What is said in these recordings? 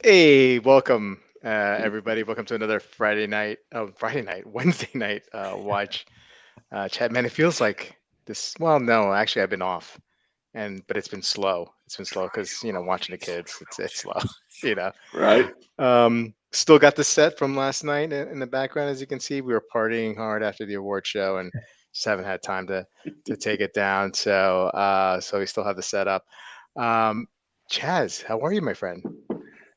Hey, welcome everybody. Welcome to another Wednesday night watch chat. Man, it feels like this. Well, no, actually, I've been off, but it's been slow. It's been slow because watching the kids, it's slow. you know, Right? Still got the set from last night in the background, as you can see. We were partying hard after the award show, and just haven't had time to take it down. So we still have the setup. Um, Chaz, how are you, my friend?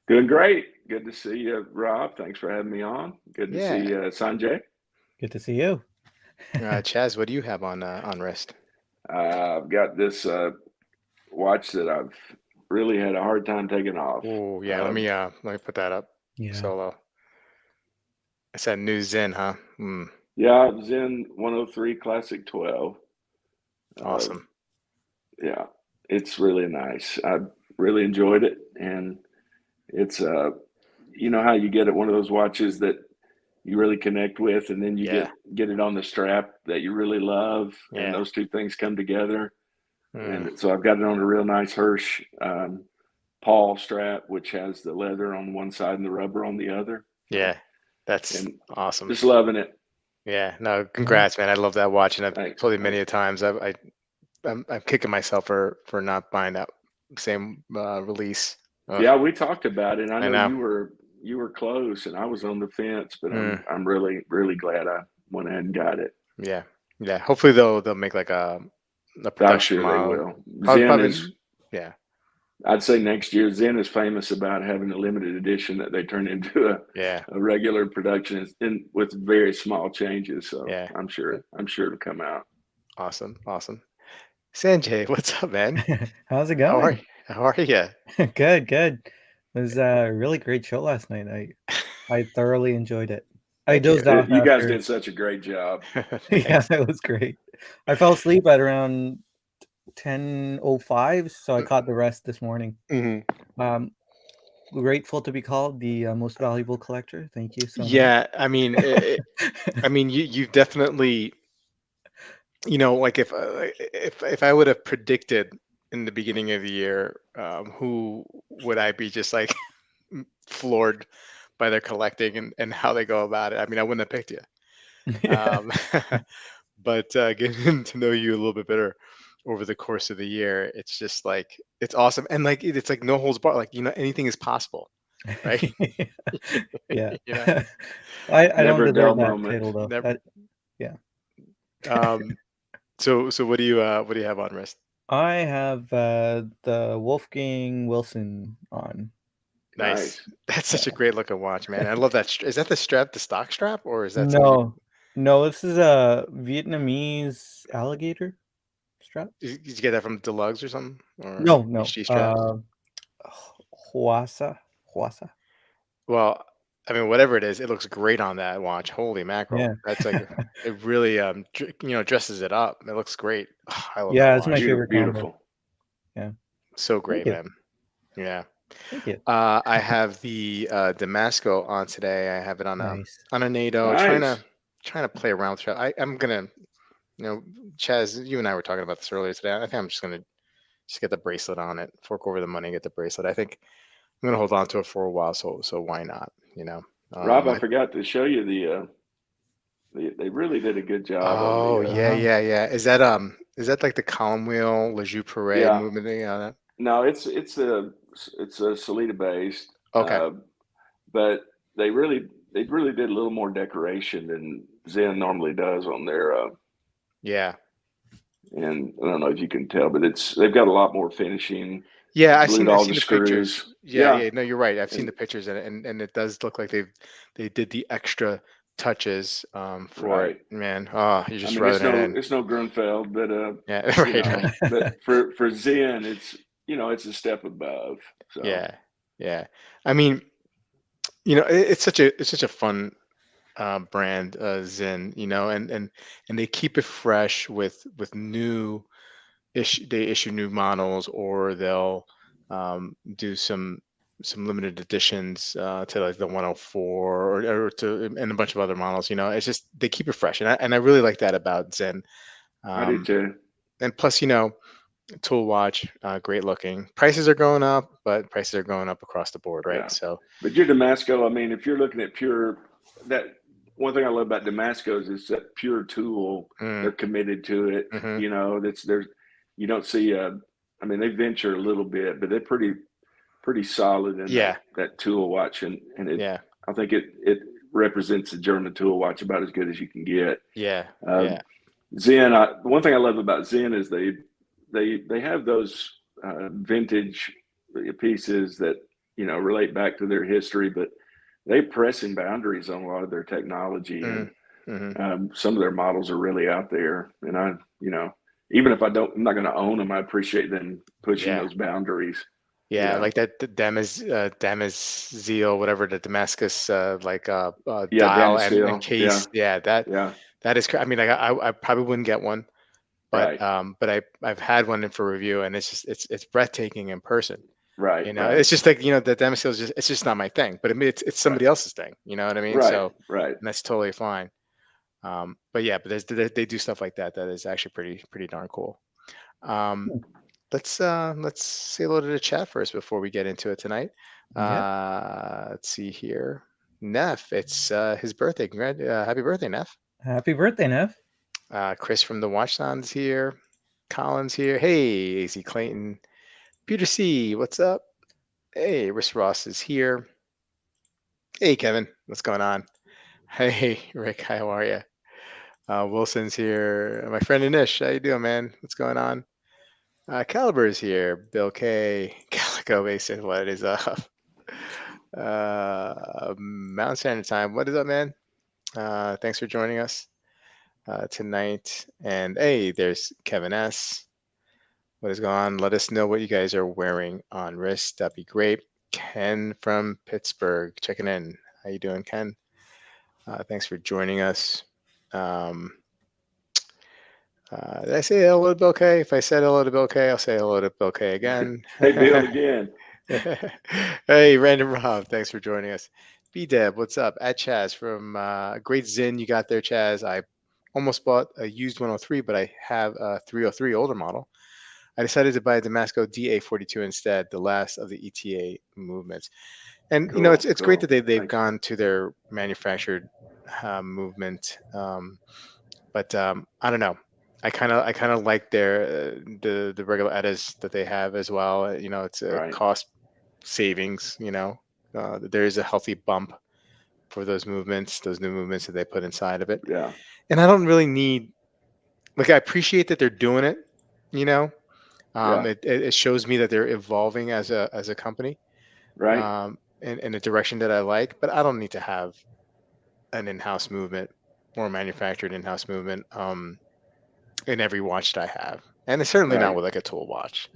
Doing great. Good to see you, Rob. Thanks for having me on. Good to Yeah. see Sanjay. Good to see you. Chaz, what do you have on wrist? I've got this watch that I've really had a hard time taking off. Oh yeah, let me put that up. Yeah. Solo. It's that new Zen, huh? Yeah, it was in 103 Classic 12. Uh, Awesome. yeah, it's really nice. I really enjoyed it, and it's you know how you get it one of those watches that you really connect with, and then you Yeah, get it on the strap that you really love, and yeah. those two things come together. Mm, And so I've got it on a real nice Hirsch Paul strap, which has the leather on one side and the rubber on the other. So, yeah. That's and awesome. just loving it. Yeah. No, Yeah. congrats, man. I love that watch, and I've Thanks. told you many Thanks. a times. I'm kicking myself for not buying that same release. Ugh, Yeah, we talked about it. I I know know. you were close, and I was on the fence, but Mm, I'm really glad I went ahead and got it. yeah, yeah. Hopefully they'll make like a I'm production sure they model. will. Probably, Zen is, probably. Yeah. I'd say next year, Zen is famous about having a limited edition that they turn into Yeah. a regular production with very small changes. So Yeah. I'm sure it'll come out. Awesome. Awesome. Sanjay, what's up, man? How's it How are you? going? How are you? Good, good. It was a really great show last night. I thoroughly enjoyed it. I Thank you. dozed off You guys after. did such a great job. Yeah, Thanks. it was great. I fell asleep at around 10:05, so I caught the rest this morning. Hmm. Um, Grateful to be called the most valuable collector. Thank you so much. Yeah, you definitely, like if I would have predicted in the beginning of the year, who would I be just like floored by their collecting and how they go about it. I mean, I wouldn't have picked you. Yeah. Um, but getting to know you a little bit better over the course of the year, it's just like it's awesome, and like it's like no holds barred. Like anything is possible, right? Yeah. you know, I don't Never a dull deserve that moment. title though. never. That yeah. Um, so what do you have on wrist? I have the Wolfgang Wilson on. Nice. Nice. That's such a Yeah. great looking watch, man. I love that. Is that the strap, the stock strap, or is that something? No. No, this is a Vietnamese alligator strap. Did you get that from Deluxe or something, or No, no. HG straps? Huasa. Huasa. Well, I mean, whatever it is, it looks great on that watch. Holy mackerel! Yeah. That's like it really dresses it up. It looks great. I love that Yeah, it's my watch. favorite combo. Beautiful. Yeah. So Thank great, you. man. Yeah. Thank you. I have the Damasco on today. I have it Nice. on a NATO. Nice. Trying to play around with it. I'm gonna, Chaz, you and I were talking about this earlier today. I think I'm just gonna just get the bracelet on it. Fork over the money, get the bracelet. I think I'm gonna hold on to it for a while. So why not? You know. Rob, I I, forgot to show you they really did a good job on oh the yeah, Uh-huh. yeah, yeah. Is that like the column wheel Le Joux Parade yeah. movement thing on that? No, it's a Salida based, Okay. but they really did a little more decoration than Zen normally does on their Yeah. and I don't know if you can tell, but it's they've got a lot more finishing, Yeah, glued I've all seen the the pictures. screws. Yeah, Yeah. yeah, no, you're right. I've seen And the pictures and it does look like they did the extra touches for it. right. Man, oh, you're I just mean rubbing it in. it's no Grunfeld, but Yeah, you right, right. know, but for Zen it's it's a step above. So Yeah. Yeah. I mean, it's such a fun brand, Zen, and they keep it fresh with new they issue new models, or they'll do some limited editions to like the 104 or to and a bunch of other models. It's just they keep it fresh, and I really like that about Zen. I do Um, too. and plus, tool watch, great looking. Prices are going up, but prices are going up across the board, right? Yeah. So, But your Damasco, I mean, if you're looking at pure, that one thing I love about Damascos is that pure tool. mm, They're committed to it. hmm You know, that's there's you don't see I mean, they venture a little bit, but they're pretty solid in yeah, that tool watch, and yeah, I think it represents the German tool watch about as good as you can get. yeah, Uh, yeah. Zen, one thing I love about Zen is they have those vintage pieces that relate back to their history, but they pressing boundaries on a lot of their technology, and Mm, hmm some of their models are really out there. And even if I'm not going to own them, I appreciate them pushing Yeah. those boundaries. You Yeah, know, like that Damascene, whatever the Damascus yeah, dial Damascene, and yeah, case. Yeah, that yeah, that is. I mean, like I probably wouldn't get one, right, but I've had one in for review, and it's just it's breathtaking in person. right, You know, right, it's just like the Damascene is just it's just not my thing. But I mean, it's right, somebody else's thing. You know what I mean? right, So right. and that's totally fine. But yeah, but they do stuff like that that is actually pretty darn cool. Um, let's say hello to the chat first before we get into it tonight. Yeah. Let's see here. Neff, it's his birthday. Happy birthday, Neff. Happy birthday, Neff. Chris from the Watchdown's here. Colin's here. Hey, AC Clayton. Peter C, what's up? Hey, Riss Ross is here. Hey, Kevin, what's going on? Hey, Rick, how are you? Wilson's here. My friend Anish, how you doing, man? What's going on? Caliber's here. Bill K. Calico Mason, what is up? Mountain Standard Time, what is up, man? Thanks for joining us tonight. And hey, there's Kevin S. What is going on? Let us know what you guys are wearing on wrist. That'd be great. Ken from Pittsburgh, checking in. How you doing, Ken? Thanks for joining us. Um, did I say hello to Bill K? If I said hello to Bill K, I'll say hello to Bill K again. Hey, Bill again. Hey, Random Rob, thanks for joining us. B Deb, what's up? At Chaz from Great Zin, you got there, Chaz. I almost bought a used 103, but I have a 303 older model. I decided to buy a Damasco DA42 instead, the last of the ETA movements. And Cool, it's great that cool. they've Thanks. gone to their manufactured movement. But I don't know. I kind of like their the regular eddas that they have as well. It's a Right. cost savings. There is a healthy bump for those movements, those new movements that they put inside of it. Yeah. And I don't really need like I appreciate that they're doing it. You know, Yeah. it shows me that they're evolving as a company Right. in a direction that I like. But I don't need to have an in-house movement or a manufactured in-house movement. In every watch that I have, and it's certainly not Right. with like a tool watch.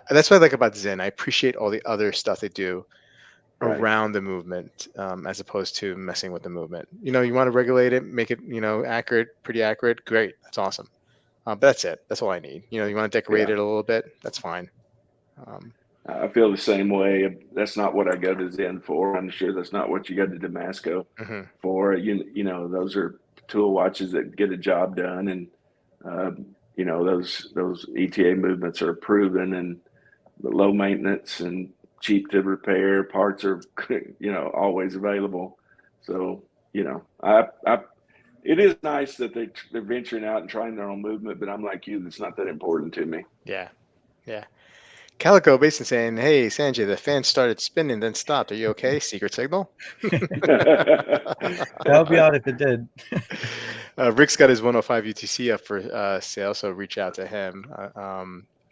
That's what I like about Zen. I appreciate all the other stuff they do Right. around the movement, as opposed to messing with the movement. You want to regulate it, make it accurate, pretty accurate. Great, that's awesome. But that's it. That's all I need. You want to decorate Yeah. it a little bit. That's fine. Um, I feel the same way. That's not what I go to Zen for. I'm sure that's not what you go to Damasco mhm. for. Those are tool watches that get a job done, and uh, those ETA movements are proven and low maintenance and cheap to repair. Parts are always available. So I it is nice that they're venturing out and trying their own movement, but I'm like you. That's not that important to me. Yeah, yeah. Calico basically saying, "Hey, Sanjay, the fan started spinning, then stopped. Are you okay? Secret signal." That would be odd if it did. Rick's got his 105 UTC up for sale, so reach out to him.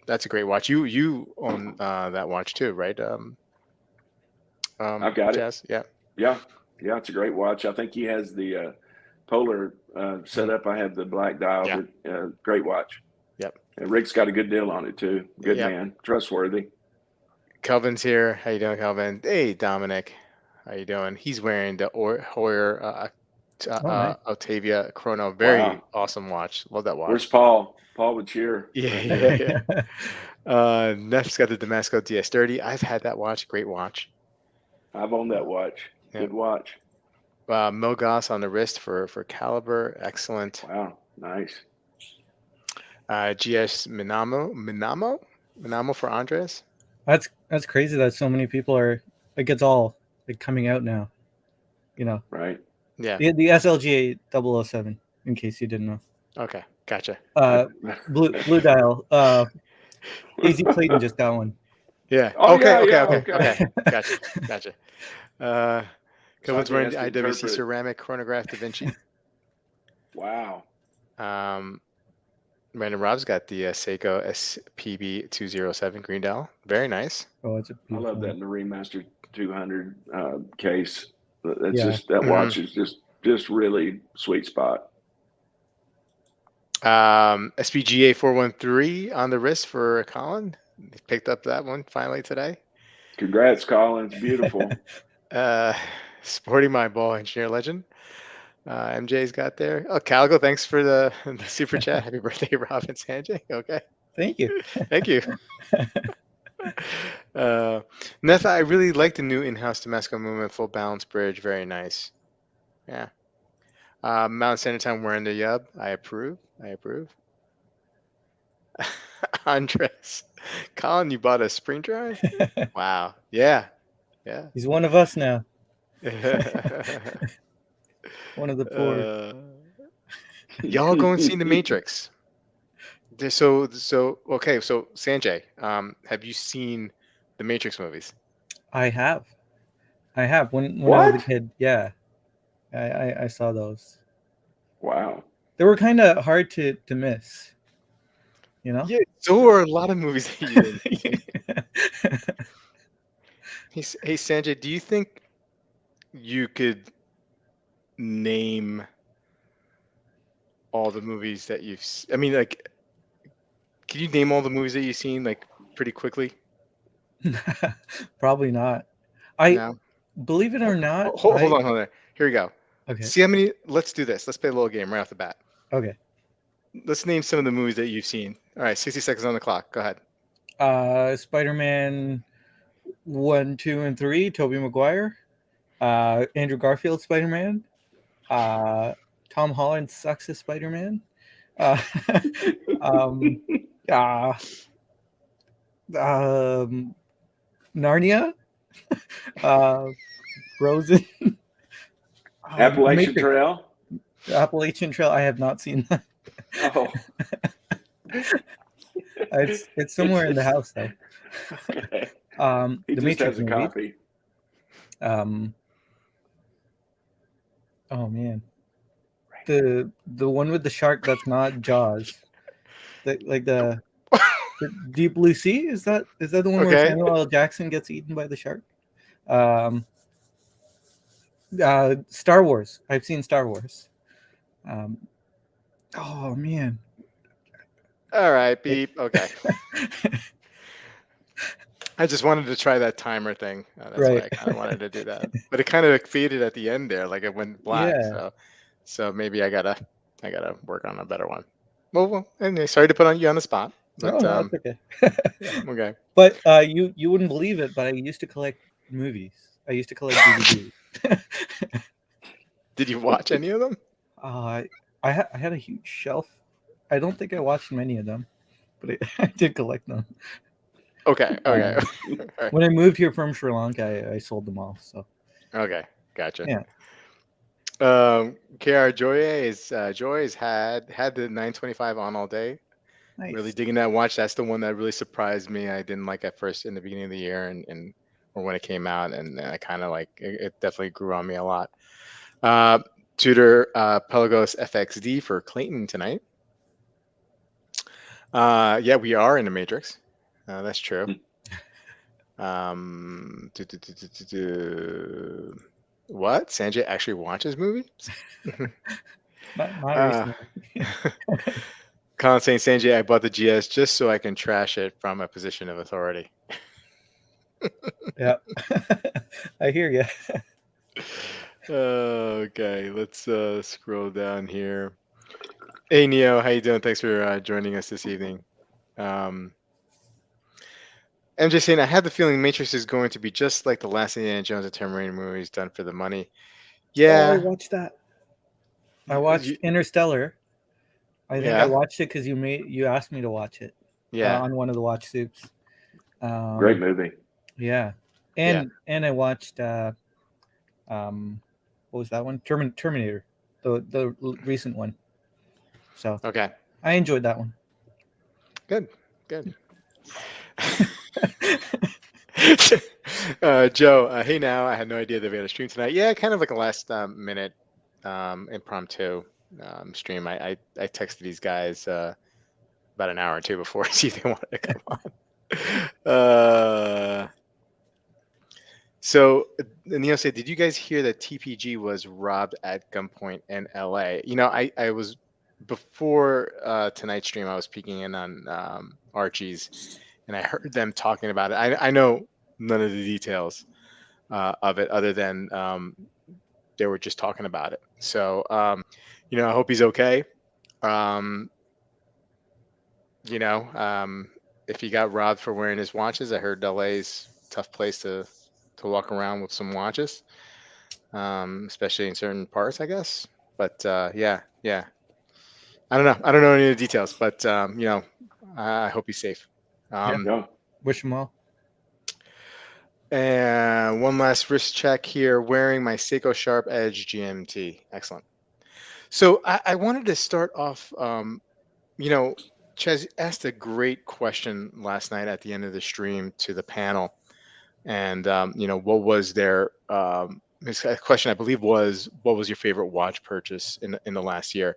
That's a great watch. You own that watch too, right? I've got it. Jazz. Yeah. Yeah, yeah, it's a great watch. I think he has the Polar set Mhm. up. I have the black dial, Yeah. but great watch. Yep. And Rick's got a good deal on it too. Good Yep. man, trustworthy. Kelvin's here. How you doing, Kelvin? Hey, Dominic. How you doing? He's wearing the Hoyer Oh, nice. Octavia Chrono. Very Wow. awesome watch. Love that Where's watch. Paul? Paul would cheer Yeah, right yeah, there. yeah. Neff's got the Damasco DS30. I've had that watch. Great watch. I've owned Uh, that watch. yeah. Good watch. Milgauss on the wrist for caliber. Excellent. Wow, nice. GS Minamo for Andres. That's crazy that so many people are like it's all like coming out now. You know, right? Yeah. the SLGA 007. In case you didn't know, Okay. Gotcha. I, Blue Dial. AZ Clayton just got one. Yeah. oh Okay. yeah, Okay. yeah, Okay. okay. Okay. Gotcha. Gotcha. Uh, Kevin's Sanjay wearing has the to IWC interpret. ceramic chronograph Da Vinci. Wow, Um, Brandon Rob's got the Seiko SPB 207 green dial. Very nice. Oh, it's a I love beautiful that one. in the Remaster 200 case. That's Yeah. just that Hmm. watch is just really sweet spot. SPGA 413 on the wrist for Colin. He picked up that one finally today. Congrats, Colin. It's beautiful. Uh, Sporting my ball engineer legend. MJ's got there. Oh, Calgo, thanks for the super chat. Happy birthday, Robin Sanjay. Okay. Thank you. Thank you. Netha, I really like the new in-house Temesco movement full balance bridge. Very nice. Yeah. Mount Standard Time wearing the yub. I approve. I approve. Andres. Colin, you bought a spring drive? Wow. Yeah. Yeah. He's one of us now. One of the poor. uh, y'all go and see The Matrix. So okay. So Sanjay, have you seen the Matrix movies? I have. I have. When I was a What? kid, yeah. I saw those. Wow. They were kind of hard to miss, you know? Yeah. So are a lot of movies that you didn't see. Hey Sanjay, do you think you could name all the movies that I mean, like, can you name all the movies that you've seen like pretty quickly? Probably not. I No. believe it or not, Hold on, hold on. Here we go. okay. See how many? Let's do this. Let's play a little game right off the bat. Okay. Let's name some of the movies that you've seen. All right, 60 seconds on the clock. Go ahead. Spider-Man 1, 2, and 3, Tobey Maguire. Andrew Garfield Spider-Man. Uh, Tom Holland sucks as Spider-Man. Uh, um, uh, Narnia. Uh, Frozen. The Appalachian Matrix. Trail. Appalachian Trail. I have not seen that. Oh, It's he somewhere in the just house though. okay. He The just Matrix has a movies. copy. Um, oh man, the one with the shark that's not Jaws. The Deep Blue Sea, is that the one where Okay. Samuel L. Jackson gets eaten by the shark? Um, Star Wars. I've seen Star Wars. Um, oh man. All right. Beep. Okay. I just wanted to try that timer thing. That's why Right. I kind of wanted to do that. But it kind of faded at the end there, like it went black. Yeah. So maybe I gotta work on a better one. Well, anyway, sorry to put on you on the spot, Oh but no, it's okay. yeah, okay. But you wouldn't believe it, but I used to collect movies. I used to collect DVDs. Did you watch any of them? uh, I had a huge shelf. I don't think I watched many of them, but I did collect them. Okay. Okay. Um, when I moved here from Sri Lanka, I sold them all. So Okay. Gotcha. yeah, KR Joy has had the 925 on all day. Really nice. digging that watch. That's the one that really surprised me. I didn't like at first in the beginning of the year and or when it came out, and I kind of like it definitely grew on me a lot. Uh, Tudor Pelagos FXD for Clayton tonight. Yeah, we are in the Matrix. That's true. Um, do, do, do, do, do, do. What? Sanjay actually watches movies? Not uh, recently. Colin saying, Sanjay, I bought the GS just so I can trash it from a position of authority. Yeah, I hear you. Okay, let's scroll down here. Hey Neo, how you doing? Thanks for joining us this evening. MJ saying, I had the feeling Matrix is going to be just like the last Indiana Jones and Terminator movies done for the money. Oh, I Yeah, watched that. I you, watched Interstellar. I think I Yeah, watched it because you asked me to watch it yeah, on one of the watch soups. Great Um, movie. yeah, yeah. and I watched um, what was that one? Terminator, the recent one. So Okay, I enjoyed that one. good, good. Joe, hey now. I had no idea that we had a stream tonight. Yeah, kind of like a last minute impromptu stream. I texted these guys about an hour or two before to see if they wanted to come on. So Neil said, did you guys hear that TPG was robbed at gunpoint in LA? I was before tonight's stream. I was peeking in on Archie's, and I heard them talking about it. I know none of the details of it other than they were just talking about it. So I hope he's okay. Um, you know, um, if he got robbed for wearing his watches, I heard LA's a tough place to walk around with some watches, especially in certain parts, I guess. But yeah, yeah. I don't know. I don't know any of the details, but I hope he's safe. Yeah, Um, Yeah. wish them well. and one last wrist check here. Wearing my Seiko Sharp Edge GMT. Excellent. So I wanted to start off. You know, Ches asked a great question last night at the end of the stream to the panel, and what was their his question? I believe was what was your favorite watch purchase in the last year?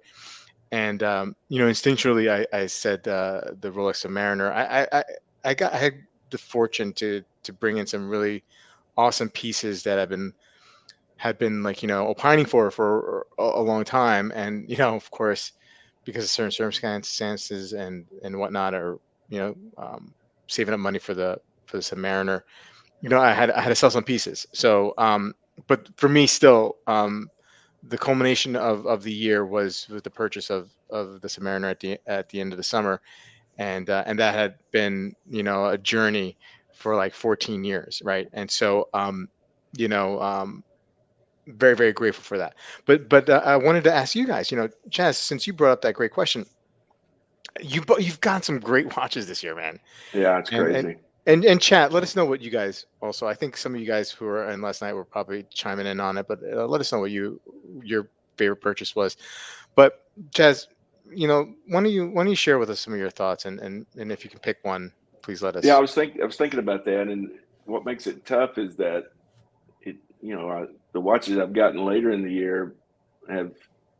And instinctually, I said the Rolex Submariner. I had the fortune to bring in some really awesome pieces that had been like opining for a long time, and of course, because of certain circumstances and whatnot, or saving up money for the Submariner. I had to sell some pieces. So, but for me, still, the culmination of the year was with the purchase of the Submariner at the end of the summer, and that had been a journey for like 14 years, right? And so, you know, um, very very grateful for that. But I wanted to ask you guys, Chaz, since you brought up that great question, you've got some great watches this year, man. Yeah, it's And and crazy. and chat, let us know what you guys also. I think some of you guys who were in last night were probably chiming in on it, but let us know what your favorite purchase was. But Chaz, why don't you share with us some of your thoughts, and if you can pick one, please let Yeah, us. I was thinking about that, and what makes it tough is that the watches I've gotten later in the year have,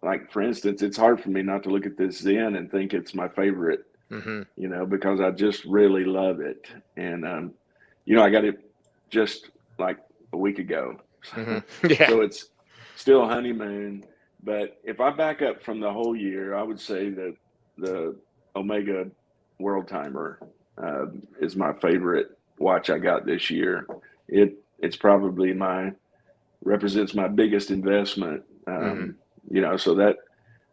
like, for instance, it's hard for me not to look at this Zen and think it's my favorite, Hmm. because I just really love it. And, I got it just like a week ago. Hmm. Yeah. So it's still honeymoon. But if I back up from the whole year, I would say that the Omega World Timer is my favorite watch I got this year. It's probably represents my biggest investment. Hmm. So that,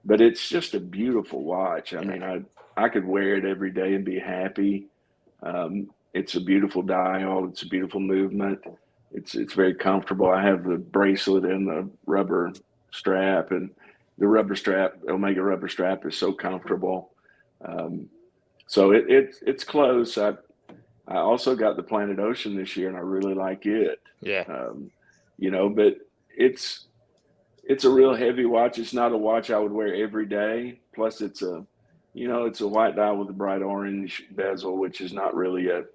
but it's just a beautiful watch. I Yeah. mean, I could wear it every day and be happy. It's a beautiful dial. It's a beautiful movement. It's very comfortable. I have the bracelet and the rubber strap, and the rubber strap, Omega rubber strap, is so comfortable. Um, so it's close. I also got the Planet Ocean this year, and I really like it. Yeah. Um, but it's it's a real heavy watch. It's not a watch I would wear every day. Plus, it's a white dial with a bright orange bezel, which is not really an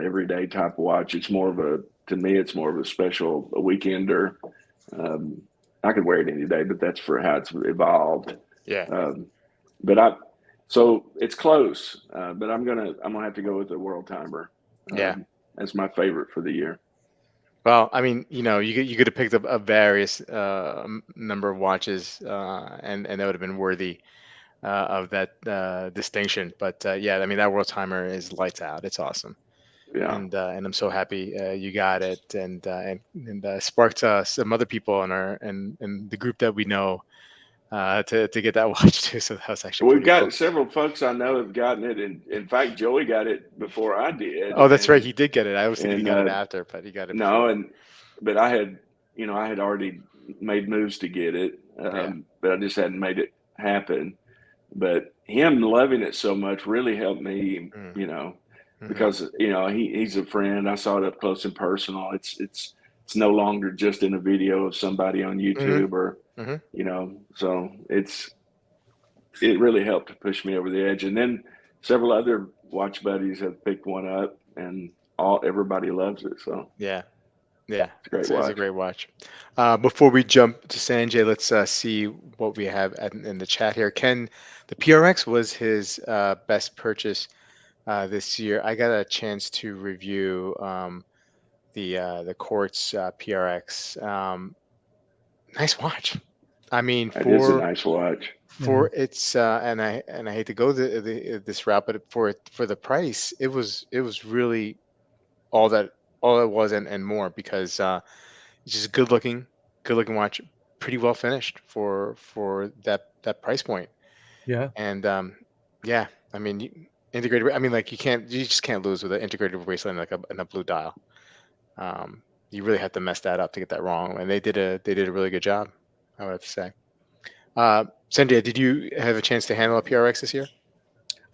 everyday type watch. It's more of to me, it's more of a special, a weekender. Um, I could wear it any day, but that's for how it's evolved. Yeah. Um, but so it's close. But I'm gonna have to go with the World Timer Yeah. as my favorite for the year. Well, I mean, you could have picked up a various number of watches, and that would have been worthy of that distinction. But yeah, I mean, that World Timer is lights out. It's awesome, Yeah. and I'm so happy you got it, and sparked some other people in our and the group that we know to get that watch too. So that was actually We've pretty cool. got several folks I know have gotten it, and in fact, Joey got it before I did, Oh, that's right. He did get it. I was thinking he and got it after, but he got it no, before. but I had already made moves to get it, Yeah. but I just hadn't made it happen. but him loving it so much really helped me, Mm, you know, mhm, because he's a friend. I saw it up close and personal. It's no longer just in a video of somebody on mhm, YouTube or mhm. so it really helped to push me over the edge. And then several other watch buddies have picked one up, and everybody loves it. So Yeah, yeah. it's a great It's a watch. great watch. Before we jump to Sanjay, let's see what we have in the chat here. Ken, the PRX was his best purchase this year. I got a chance to review the Quartz PRX. Nice watch. I mean, It is a nice watch. for its and I hate to go this route, but for the price, it was really all that all it was and more because it's just good looking watch, pretty well finished for that price point. Yeah. And yeah, I mean integrated. I mean, like you just can't lose with an integrated bracelet and like a blue dial. You really have to mess that up to get that wrong, and they did a really good job, I would have to say. Sanjay, did you have a chance to handle a PRX this year?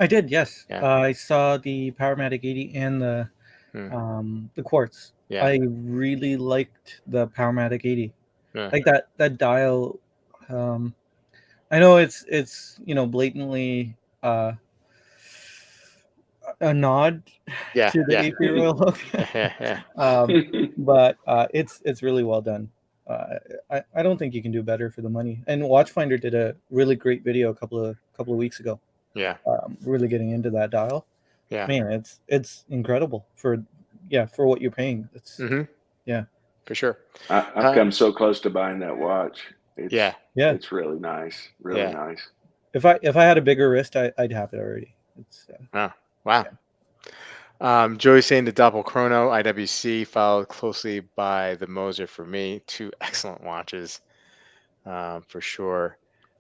I did, yes. Yeah. I saw the Powermatic 80 and Hmm. the Quartz. Yeah. I really liked the Powermatic 80. Yeah. Like that dial. Um, I know it's blatantly uh, a nod Yeah. to the Yeah. AP Royal look, Yeah. Yeah. but it's really well done. I don't think you can do better for the money. And Watchfinder did a really great video a couple of weeks ago, Yeah. really getting into that dial. Yeah. Man, it's incredible for what you're paying. It's Hmm. yeah, For sure. I've Uh, come so close to buying that watch. yeah. yeah. It's really nice, really Yeah. nice. If I had a bigger wrist, I'd have it already. It's Oh, wow. yeah. Joey's saying the Doppel Chrono IWC followed closely by the Moser for me. Two excellent watches, for sure.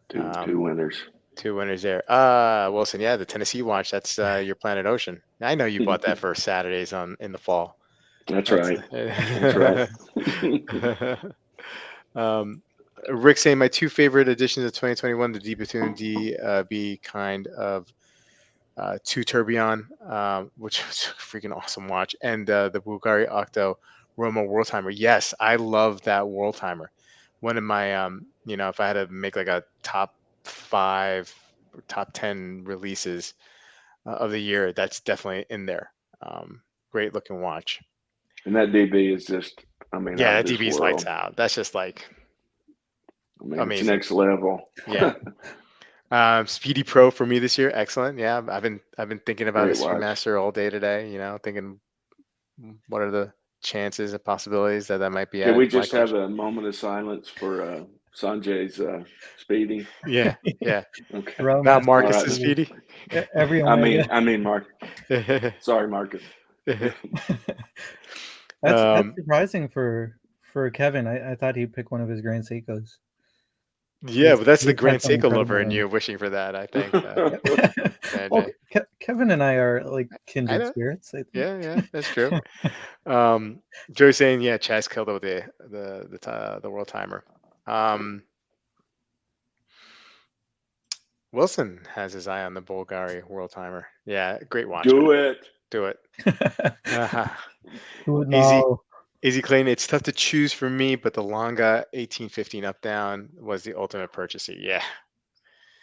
Two Um, winners. two winners there. Wilson, yeah, the Tennessee watch. That's your Planet Ocean. I know you bought that for Saturdays in the fall. That's That's right. That's right. um, Rick saying my two favorite editions of 2021, the D Bethune DB kind of two Tourbillon, which was a freaking awesome watch, and the Bulgari Octo Roma World Timer. Yes, I love that World Timer. One of my, if I had to make like a top 5 or top 10 releases of the year, that's definitely in there. Great looking watch. And that DB is just, I mean, Yeah, out of that this DB's lights world. out. That's just like I mean, it's amazing. next level. Yeah. Speedy Pro for me this year, excellent. Yeah, I've been thinking about a Great watch. Speedmaster all day today. Thinking what are the chances and possibilities that might be Can added we to my just have collection? a moment of silence for Sanjay's Speedy? Yeah, yeah. Okay. Realm Not All Marcus right. is Master Speedy. every I Omega. mean, Mark. Sorry, Marcus. That's um, surprising for Kevin. I thought he'd pick one of his Grand Seikos. yeah, but that's the He's had Grand some Seiko lover incredible in ones. you wishing for that. I think, Well, Sanjay. Kevin and I are like I kindred know. spirits, I think. Yeah, yeah, that's true. Joe's saying, yeah, Chaz killed it with the world timer. Um, Wilson has his eye on the Bulgari world timer. Yeah, great watch, man. Do it. Do it. Uh, easy, No. easy clean. It's tough to choose for me, but the Longa 1815 up down was the ultimate purchase. Yeah,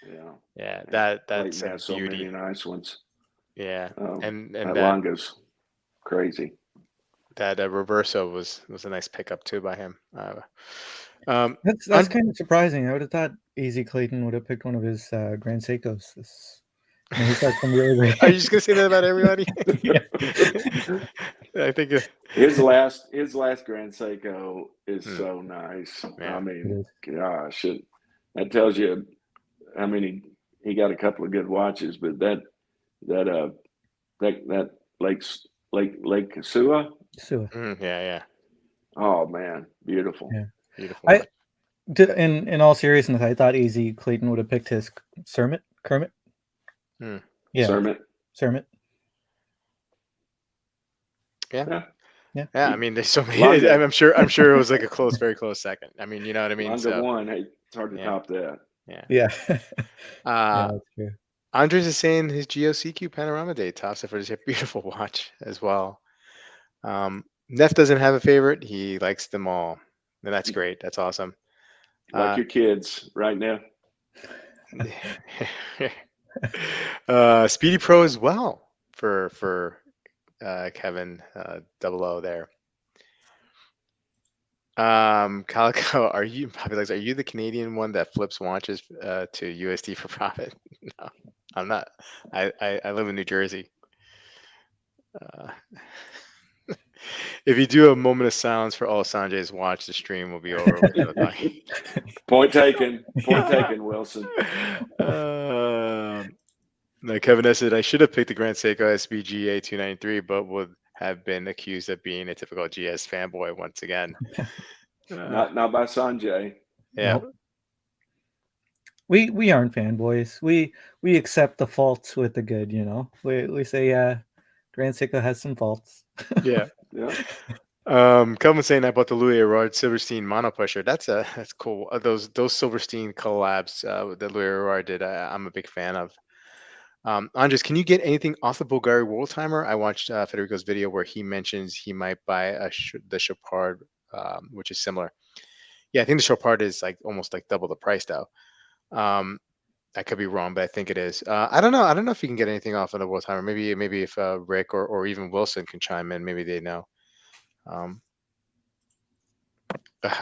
Yeah. yeah, And that's Clayton a has so many beauty. nice ones. Yeah, and That that Longa's crazy. that Reverso was a nice pickup too by him. That's On, kind of surprising. I would have thought Easy Clayton would have picked one of his Grand Seikos. He's got some really are you great. just gonna say that about everybody? Yeah, I think. His last Grand Seiko is Hmm, so nice. I yeah, it mean, is. gosh, that tells you. I mean, he got a couple of good watches, but that that Lake Kasua. So yeah, yeah. Oh man, beautiful. yeah, Beautiful I watch. in all seriousness, I thought Easy Clayton would have picked his Kermit. Hmm, Yeah, Sermon. Kermit. yeah. Yeah. Yeah, Yeah, I mean, there's so many. Longa I'm sure it was like a very close second. I mean, you know what I mean. Longa So one. Hey, it's hard to yeah, top that. Yeah. Yeah. Yeah, Uh, that's true. Andres is saying his GOCQ Panorama Day tops it for this beautiful watch as well. Neff doesn't have a favorite. He likes them all. And that's great. That's awesome. Like Uh, your kids right now. Speedy Pro as well for Kevin Double O there. Calico, are you Bobby Legs, are you the Canadian one that flips watches to USD for profit? No, I'm not. I live in New Jersey. Uh, if you do a moment of silence for all Sanjay's watch, the stream will be over with no talking. Point taken. Point taken, Wilson. Um, no, Kevin S said I should have picked the Grand Seiko SBGA 293, but would have been accused of being a typical GS fanboy once again. Not by Sanjay. Yeah, Nope. We aren't fanboys. We accept the faults with the good, you know. We say Grand Seiko has some faults. yeah. Yeah. Kelvin saying I bought the Louis Erard Silverstein mono pusher. That's cool. Those Silverstein collabs that Louis Erard did, I'm a big fan of. Andres, can you get anything off the Bulgari World Timer? I watched Federico's video where he mentions he might buy the Chopard, which is similar. Yeah, I think the Chopard is like almost like double the price though. Um, I could be wrong, but I think it is. I don't know. I don't know if you can get anything off of the World Timer. Maybe if Rick or even Wilson can chime in, maybe they know. Um,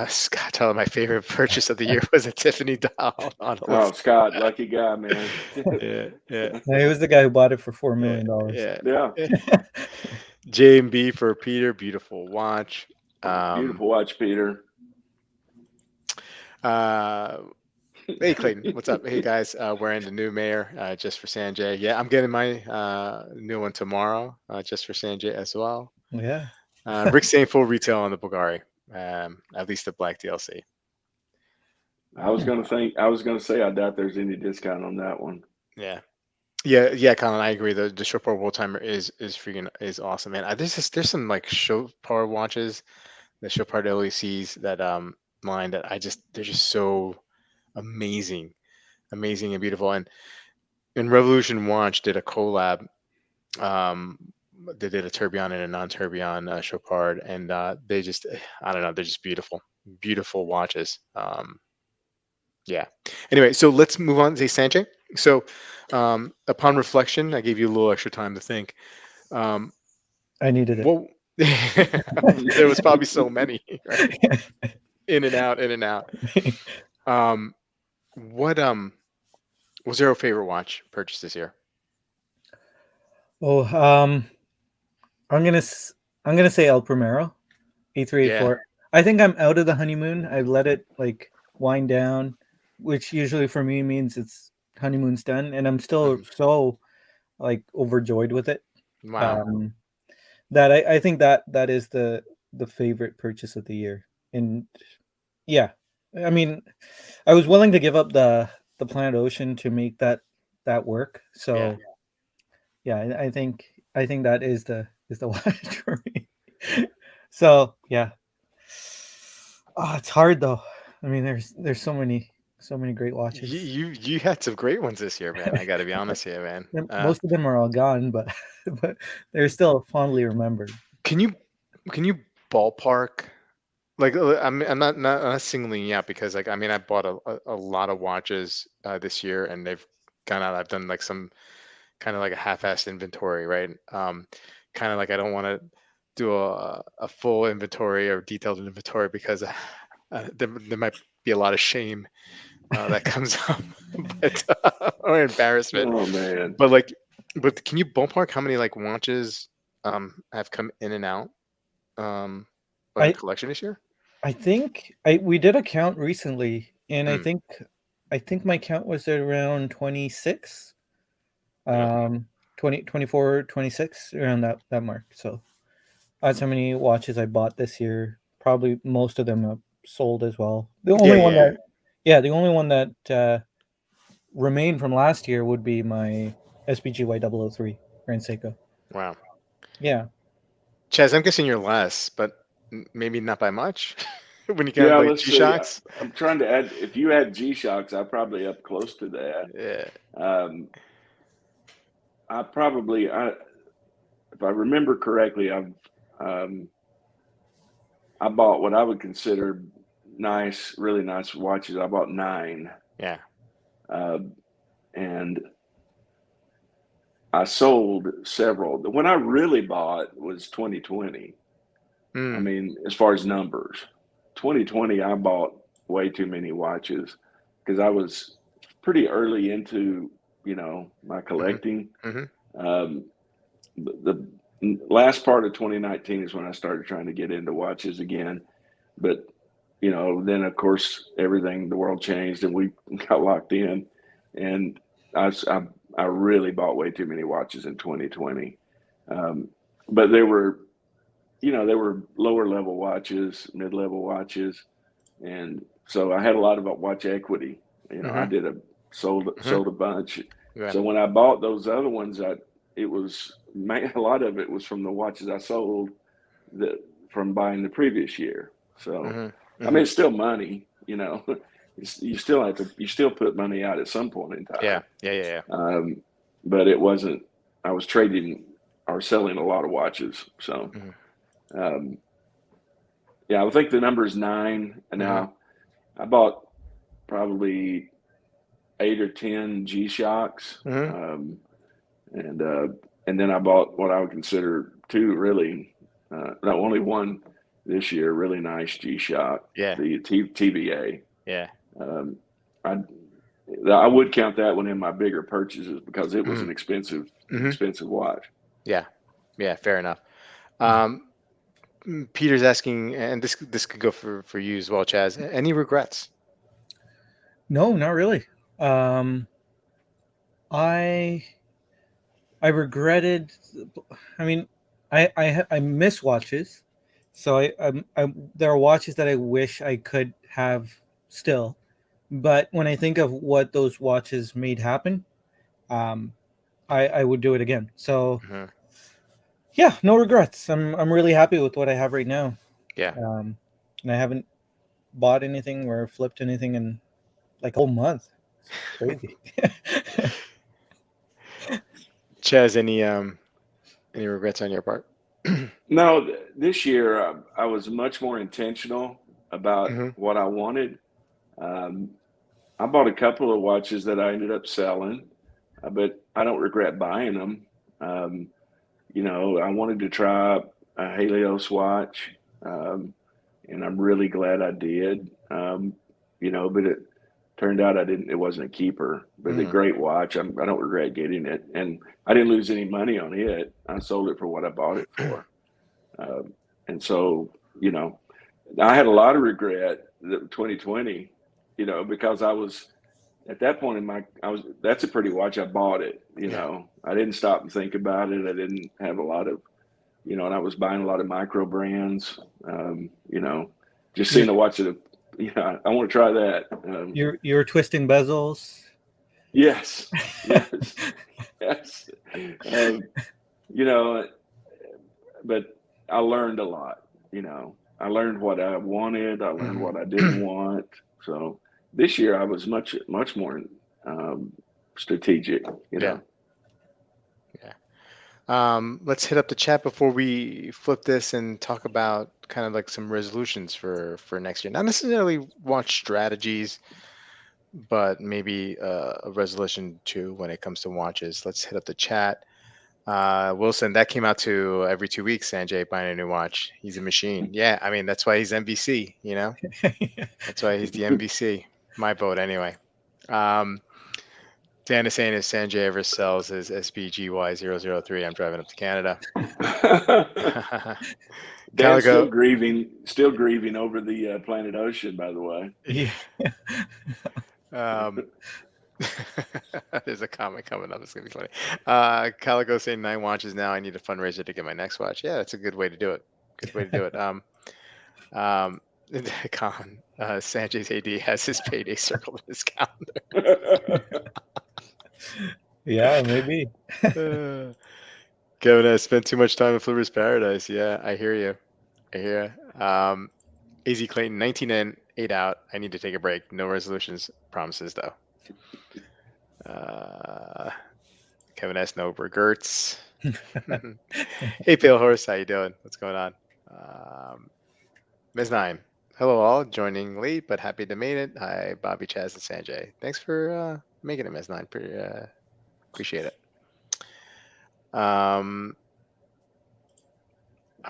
Scott telling my favorite purchase of the year was a Tiffany doll on a Oh, list. Scott, lucky guy, man. Yeah, yeah, No, he was the guy who bought it for $4 yeah, million. yeah. Yeah. J and B for Peter, beautiful watch. Um, Beautiful watch, Peter. uh, hey Clayton, what's up? Hey guys, wearing the new Mayor just for Sanjay. Yeah, I'm getting my new one tomorrow just for Sanjay as well. Yeah. Rick's saying full retail on the Bulgari, at least the black DLC. I was gonna say I doubt there's any discount on that one. Yeah. Yeah, Colin, I agree. The show power world timer is freaking is awesome, man. There's some like show power watches, the show power LECs that line that they're just so amazing, amazing and beautiful. And Revolution Watch did a collab. Um, they did a tourbillon and a non-tourbillon Chopard, and they just I don't know, they're just beautiful, beautiful watches. Yeah. Anyway, so let's move on to Sanjay. So, upon reflection, I gave you a little extra time to think. Um, I needed it. what there was probably so many, right? In and out, in and out. Um, what was there a favorite watch purchase this year? Oh, I'm gonna I'm gonna say El Primero, Yeah. E384. I think I'm out of the honeymoon. I've let it like wind down, which usually for me means it's honeymoon's done, and I'm still Mhm. so like overjoyed with it. Wow. Um, that I think that is the favorite purchase of the year, and yeah, I mean, I was willing to give up the Planet Ocean to make that work. Yeah. So yeah, I think that is the watch for me. So yeah, it's hard though. I mean, there's so many great You watches. you you had some great ones this year, man. I got to be honest here, man. Most of them are all gone, but but they're still fondly remembered. Can you can you ballpark? Like I'm not singling you out because like I mean I bought a lot of watches this year and they've gone out. I've done like some kind of like a half-assed inventory, right? Kind of like I don't want to do a full inventory or detailed inventory because there might be a lot of shame that comes up, but or embarrassment. Oh man. But like, but can you ballpark how many like watches have come in and out of the I collection this year? I think I we did a count recently, and Hmm. I think my count was around 26, Yeah. 20 24, 26 around that mark. So that's how many watches I bought this year. Probably most of them are sold as well. The Yeah. only one Yeah. that yeah, the only one that remained from last year would be my SBGY 003 Grand Seiko. Wow. Yeah. Chaz, I'm guessing you're less, but maybe not by much. when you count Yeah, like let's G see. Shocks. I'm trying to add. If you add G Shocks, I'm probably up close to that. Yeah. Um, I probably, if I remember correctly, um, I bought what I would consider nice, really nice watches. I bought 9, Yeah. uh, and I sold several. The one I really bought was 2020. I Mm. mean, as far as numbers, 2020, I bought way too many watches because I was pretty early into, my Mm-hmm. collecting. Mm-hmm. Um, the last part of 2019 is when I started trying to get into watches again. But, then of course, the world changed and we got locked in. And I, I, I really bought way too many watches in 2020. Um, but they were lower level watches, mid level watches, and so I had a lot of watch equity. I Mm-hmm. did Mm-hmm. sold a bunch. Yeah. So when I bought those other ones, a lot of it was from the watches I sold that from buying the previous year. So Mm-hmm. I mean, Mm-hmm. it's still money. You still you still put money out at some point in Yeah. time. Yeah. Yeah. Yeah. But it wasn't. I was trading or selling a lot of watches. So. Mm-hmm. Um, Yeah, I think the number is 9. And Mm-hmm. now I bought probably 8 or 10 G Shocks, Mm-hmm. and uh, and then I bought what I would consider 2 really, no, only one this year, really nice G Shock, Yeah. the TVA. Yeah. Um, I I would count that one in my bigger purchases because it was Mm-hmm. an Mm-hmm. expensive watch. Yeah. Yeah. Fair enough. Um, Peter's asking, and this could go for you as well, Chaz. Any regrets? No, not really. Um, I I regretted. I mean, I miss watches, so there are watches that I wish I could have still, but when I think of what those watches made happen, um, I would do it again. So Mm-hmm. yeah, no regrets. I'm really happy with what I have right now, Yeah. and I haven't bought anything or flipped anything in like a whole month. It's crazy. Chaz, any regrets on your part? No, this year I was much more intentional about Mm-hmm. what I wanted. Um, I bought a couple of watches that I ended up selling, but I don't regret buying them. Um, I wanted to try a Helios watch, um, and I'm really glad I did. But it turned out I didn't. It wasn't a keeper, but a Mm-hmm. great watch. I don't regret getting it, and I didn't lose any money on it. I sold it for what I bought it for, um, and so you know, I had a lot of regret that 2020, because I was at that point in that's a pretty watch. I bought it, Yeah. I didn't stop and think about it. I didn't have a lot of, and I was buying a lot of micro brands, just you're seeing a watch that, I want to try that. you're twisting bezels. Yes, yes, yes. Um, you know, but I learned a lot, I learned what I wanted. I learned what I didn't want. So this year I was much, much more um, strategic, Yeah. Yeah. Let's hit up the chat before we flip this and talk about kind of like some resolutions for next year. Not necessarily watch strategies, but maybe a resolution too when it comes to watches. Let's hit up the chat. Wilson, that came out to every 2 weeks. Sanjay buying a new watch. He's a machine. Yeah, I mean that's why he's MVC. That's why he's the MVC. My vote anyway. Um, Dan is saying if Sanjay ever sells his SPGY003, I'm driving up to Canada. Dan's Calico. still grieving over the Planet Ocean, by the way. Yeah. Um, there's a comment coming up. It's gonna be funny. Calico saying 9 watches now. I need a fundraiser to get my next watch. Yeah, that's a good way to do it. Good way to do it. Um, Sanjay's AD has his payday circled in his Yeah, maybe. calendar. Kevin has spent too much time in Flipper's Paradise. Yeah, I hear you. I hear you. AZ Clayton, 19 in, 8 out. I need to take a break. No resolutions promises though. Uh, Kevin S. No regrets. Hey, Pale Horse, how you doing? What's going on? Um, Ms. Nine. Hello all, joining late but happy to made it. Hi, Bobby, Chaz, and Sanjay. Thanks for making it, Ms. Nine. Appreciate it. I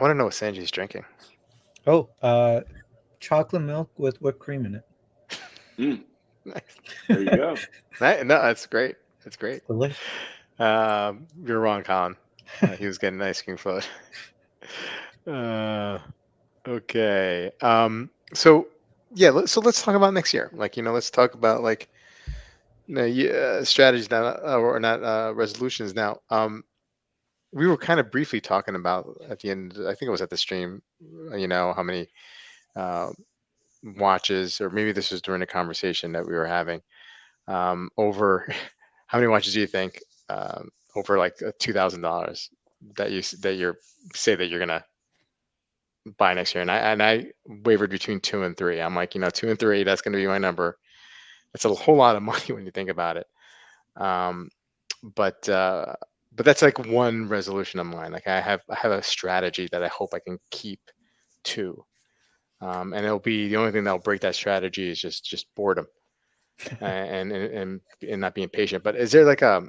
want to know what Sanjay's drinking. Oh, chocolate milk with whipped cream in it. Mm, Nice. there you go. No, that's great. That's great. Delicious. You're wrong, Colin. He was getting an ice cream float. Okay. So yeah, let's talk about next year. Like, let's talk about like strategies now, or not resolutions now. We were kind of briefly talking about at the end. I think it was at the stream. How many uh, watches, or maybe this was during the conversation that we were having. Over how many watches do you think over like $2,000 that you're say that you're gonna buy next year? And I wavered between 2 and 3. I'm like, 2 and 3, that's gonna be my number. It's a whole lot of money when you think about it. Um, but uh, but that's like one resolution of mine. Like I have a strategy that I hope I can keep to. And it'll be the only thing that'll break that strategy is just boredom and not being patient. But is there like a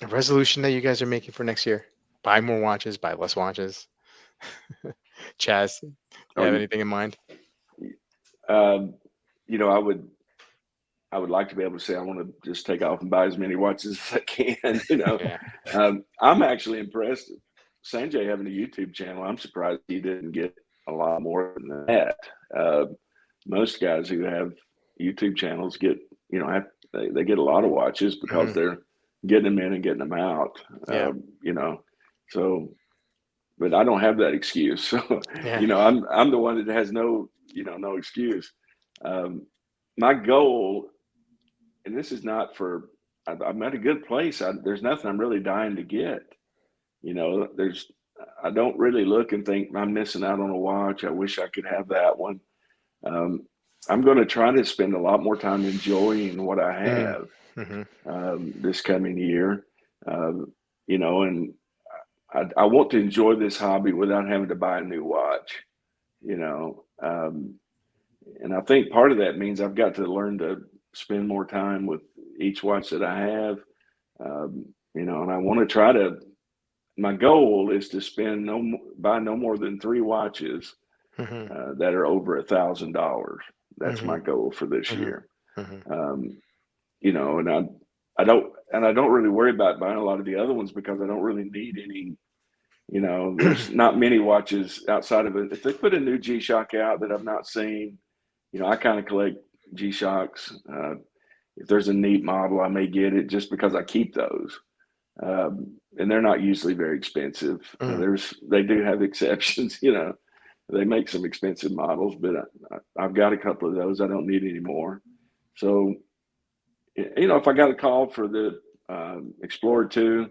resolution that you guys are making for next year? Buy more watches, buy less watches. Chaz, do you Oh, have anything in mind? um, I would like to be able to say I want to just take off and buy as many watches as I can. Yeah. I'm actually impressed. Sanjay having a YouTube channel, I'm surprised he didn't get a lot more than that. Uh, Most guys who have YouTube channels get, they get a lot of watches because Hmm. they're getting them in and getting them out. Yeah. You know, so, but I don't have that excuse. So, Yeah. I'm the one that has no excuse. Um, my goal, and this is not for, I'm at a good place. There's nothing I'm really dying to get. There's, I don't really look and think I'm missing out on a watch. I wish I could have that one. Um, I'm going to try to spend a lot more time enjoying what I Mm. have Hmm. this coming year. And I want to enjoy this hobby without having to buy a new watch. You know, um, and I think part of that means I've got to learn to spend more time with each watch that I have. And I want to try to. My goal is to buy no more than 3 watches Hmm. that are over $1,000. That's Hmm. my goal for this Hmm. year. Hmm. Um, and I don't really worry about buying a lot of the other ones because I don't really need any. There's not many watches outside of it. If they put a new G-Shock out that I've not seen, I kind of collect G-Shocks. If there's a neat model, I may get it just because I keep those. And they're not usually very expensive. Mm. They do have exceptions. They make some expensive models, but I've got a couple of those. I don't need any more. So, if I got a call for the Explorer 2,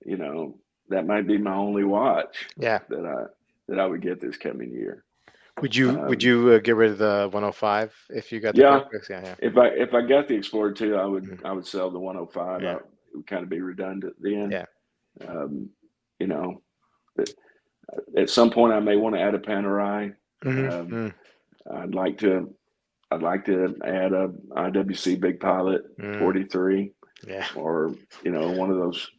you know, that might be my only watch Yeah. that I would get this coming year. Would Um, you get rid of the 105 if you got the yeah, Carfax? Yeah. Yeah. if I got the Explorer 2, I would Mhm. I would sell the 105. Yeah. It would kind of be redundant then. Yeah. Um, you know, but at some point I may want to add a Panerai. Hmm. Um, Mm. I'd like to add a IWC Big Pilot Mm. 43, Yeah. or one of those.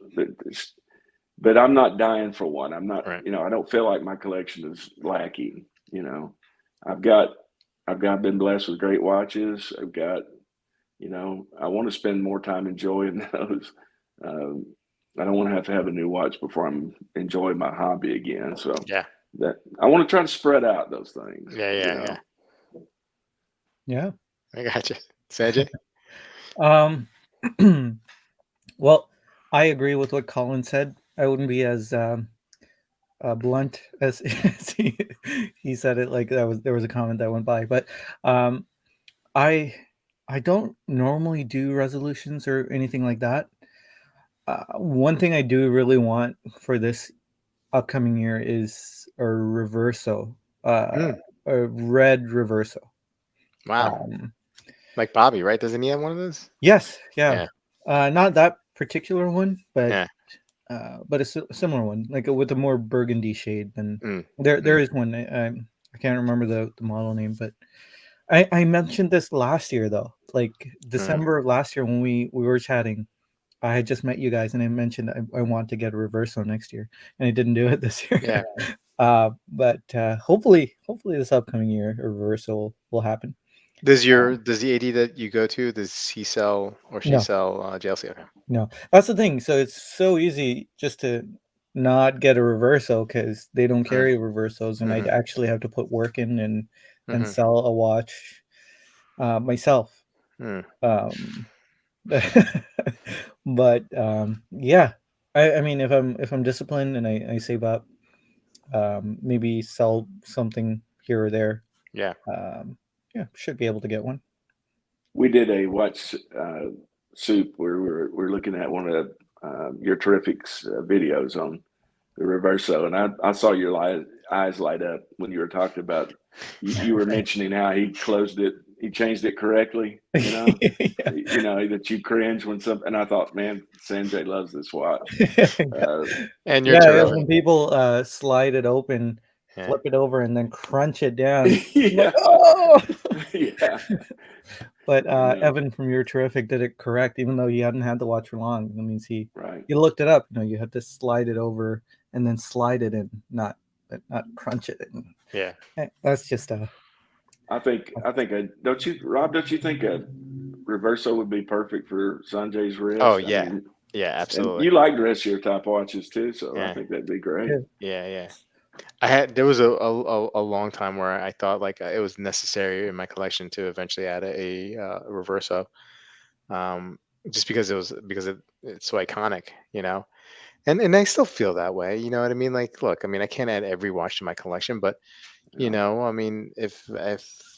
But I'm not dying for one. I'm not. Right. I don't feel like my collection is lacking. I've got been blessed with great watches. I've got. I want to spend more time enjoying those. Um, I don't want to have a new watch before I'm enjoying my hobby again. So Yeah. that I want to try to spread out those things. Yeah. Yeah. Yeah. Yeah. I gotcha. Sanjay? Um, well, I agree with what Colin said. I wouldn't be as blunt as, as he said it. Like there was a comment that went by, but um, I I don't normally do resolutions or anything like that. One thing I do really want for this upcoming year is a reverso. Uh, Mm. a red reverso. Wow. Um, Like Bobby, right? Doesn't he have one of those? yes, yeah. Yeah. Not that particular one, Yeah. but a similar one, like with a more burgundy shade. Than Mm, there mm, is one. I can't remember the model name, but I mentioned this last year though, like mm. December of last year when we were chatting. I had just met you guys, and I mentioned I want to get a reverso next year, and I didn't do it this year. Yeah. But hopefully this upcoming year a reversal will happen. Does the AD that you go to, does he sell or she No, sell JLC? Okay. no, that's the thing. So it's so easy just to not get a reverso because they don't Mm, carry reversos, and I'd mm-hmm, actually have to put work in and mm-hmm, sell a watch myself. mm. Um, but yeah, I mean if I'm disciplined and I save up, maybe sell something here or there. Yeah. Um, yeah, should be able to get one. We did a watch soup where we're looking at one of your terrifics videos on the reverso, and I saw your eyes light up when you were talking about you were mentioning how he closed it, he changed it correctly, Yeah. that you cringe when something. And I thought, man, Sanjay loves this watch. Yeah. Uh, And you're Yeah, terrific. when people slide it open, Yeah. flip it over, and then crunch it down, I'm like, yeah, oh. yeah, But I know, Evan from Your Terrific did it correct, even though he hadn't had the watch for long. That means right. he looked it up. You had to slide it over and then slide it in, not crunch it. And, Yeah. that's just Don't you, Rob? Don't you think a reverso would be perfect for Sanjay's Oh wrist? I yeah. mean, Yeah, and absolutely. you like dressier type watches too, so I Yeah. think that'd be great. yeah. Yeah, yeah. There was a long time where I thought like it was necessary in my collection to eventually add a reverso, um, just because it's so iconic, you know. And I still feel that way, you know what I mean? Like, look, I mean, I can't add every watch to my collection, but You know, I mean, if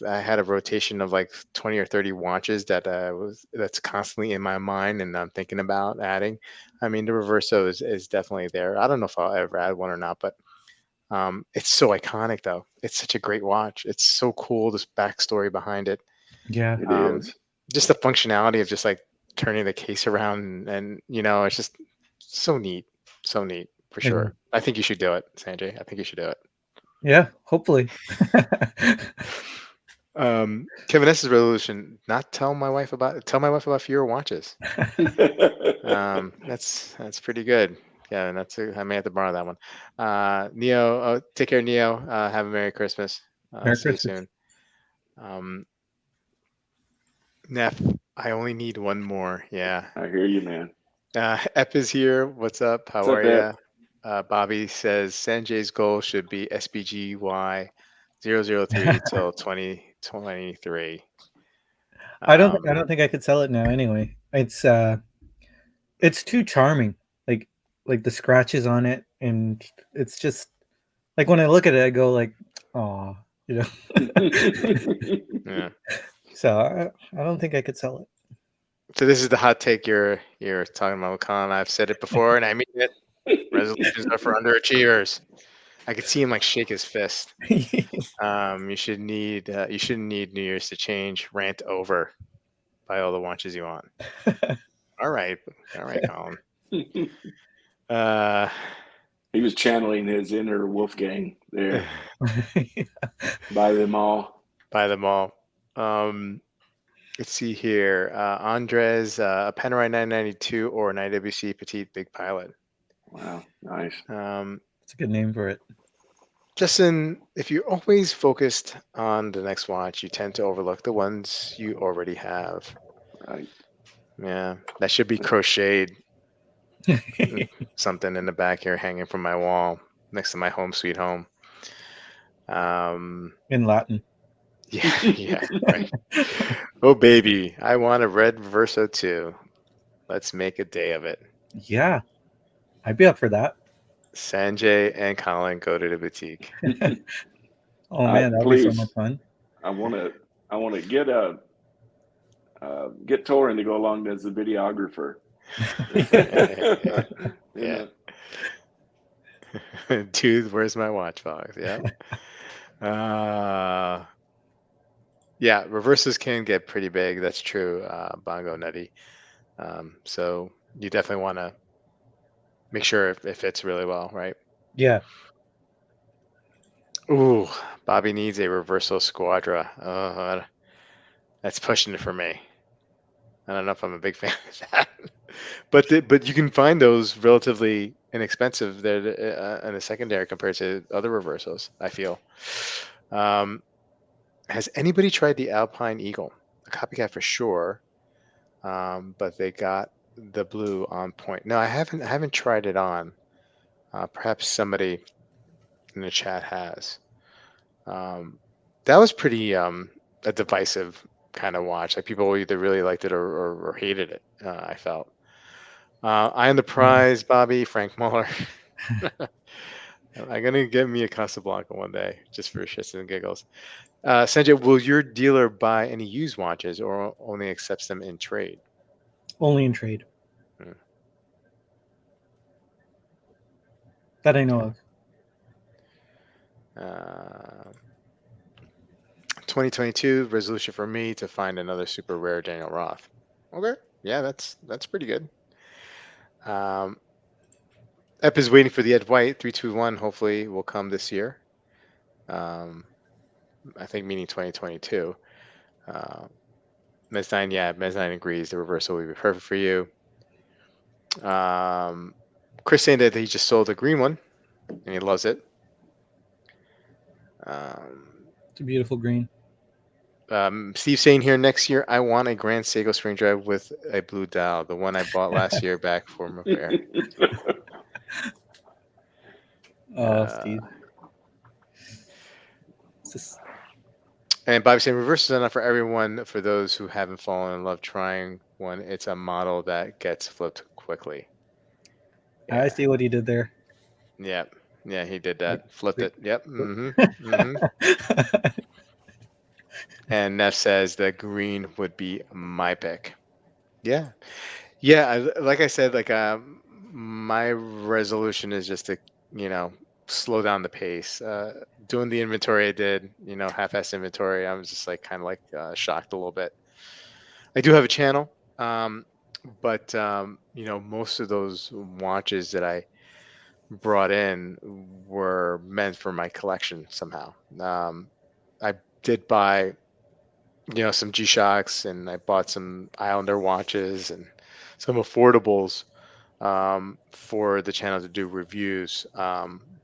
I had a rotation of like 20 or 30 watches that's constantly in my mind and I'm thinking about adding, I mean, the reverso is definitely there. I don't know if I'll ever add one or not, but it's so iconic though. It's such a great watch. It's so cool, this backstory behind it. Yeah. it Um, is. just the functionality of just like turning the case around and it's just so neat. So neat for It is. sure. I think you should do it, Sanjay. I think you should do it. Yeah, hopefully. Kevin S.'s resolution, not tell my wife about fewer watches. That's pretty good. Yeah, I may have to borrow that one. Neo, take care, Neo. Have a Merry Christmas. Merry See you Christmas. soon. Um, Neff, I only need one more. Yeah. I hear you, man. Ep is here. What's up? How What's are up, Ed? you? Bobby says Sanjay's goal should be SBGY 003 till 2023. I don't think I could sell it now anyway. It's too charming. Like the scratches on it, and it's just like when I look at it I go like, oh, you know. Yeah. So I don't think I could sell it. So this is the hot take you're talking about, Colin. I've said it before, and I mean it. Resolutions are for underachievers. I could see him like shake his fist. You shouldn't need New Year's to change. Rant over. Buy all the watches you want. All right, Colin. Uh, He was channeling his inner Wolfgang there. Buy them all. buy them all. Let's see here. Andres, a Panerai 992 or an IWC Petite Big Pilot. Wow, nice. It's a good name for it. Justin, if you're always focused on the next watch, you tend to overlook the ones you already have. Right. Yeah, that should be crocheted. Something in the back here hanging from my wall next to my home sweet home. In Latin. Yeah, yeah, right. Oh, baby, I want a red Verso too. Let's make a day of it. Yeah, I'd be up for that. Sanjay and Colin go to the boutique. Oh man, that'd be so much Please, fun. I want to get Torin to go along as the videographer. Yeah. Dude, where's my watch box? Yeah. Uh, yeah, reverses can get pretty big. That's true, Bongo Nutty. So you definitely want to make sure it fits really well, right? Yeah. Ooh, Bobby needs a reversal squadra. That's pushing it for me. I don't know if I'm a big fan of that, but you can find those relatively inexpensive there in a secondary compared to other reversals. I feel. Um, has anybody tried the Alpine Eagle? A copycat for sure, but they got the blue on point. No, I haven't. I haven't tried it on. Perhaps somebody in the chat has. Um, that was pretty a divisive kind of watch. Like people either really liked it or hated it. I felt. I am the Yeah. prize, Bobby. Frank Muller. I'm gonna get me a Casablanca one day, just for shits and giggles. Sanjay, will your dealer buy any used watches or only accepts them in trade? Only in trade Hmm, that I know okay. of. 2022 resolution for me to find another super rare Daniel Roth. Okay, yeah, that's pretty good. Um, Ep is waiting for the Ed White 321. Hopefully, will come this year. Um, I think meaning 2022. Uh, Mezzine, yeah, Mezzine agrees. The reversal will be perfect for you. Um, Chris saying that he just sold a green one and he loves it. Um, It's a beautiful green. Steve saying here next year, I want a Grand Seiko spring drive with a blue dial, the one I bought last year back from a fair. Oh, Uh, Steve. It's just, and Bobby saying reverse is enough for everyone. For those who haven't fallen in love trying one, it's a model that gets flipped quickly. I Yeah, see what he did there. yeah, yeah. He did Like, that. Flipped like, it. Yep. Mm-hmm. And Neff says that green would be my pick. Yeah. Yeah. Like I said, like my resolution is just to, you know, slow down the pace. Doing the inventory I did, half-ass inventory, I was just like kind of like shocked a little bit. I do have a channel, but most of those watches that I brought in were meant for my collection somehow. I did buy some G-Shocks, and I bought some Islander watches and some affordables for the channel to do reviews.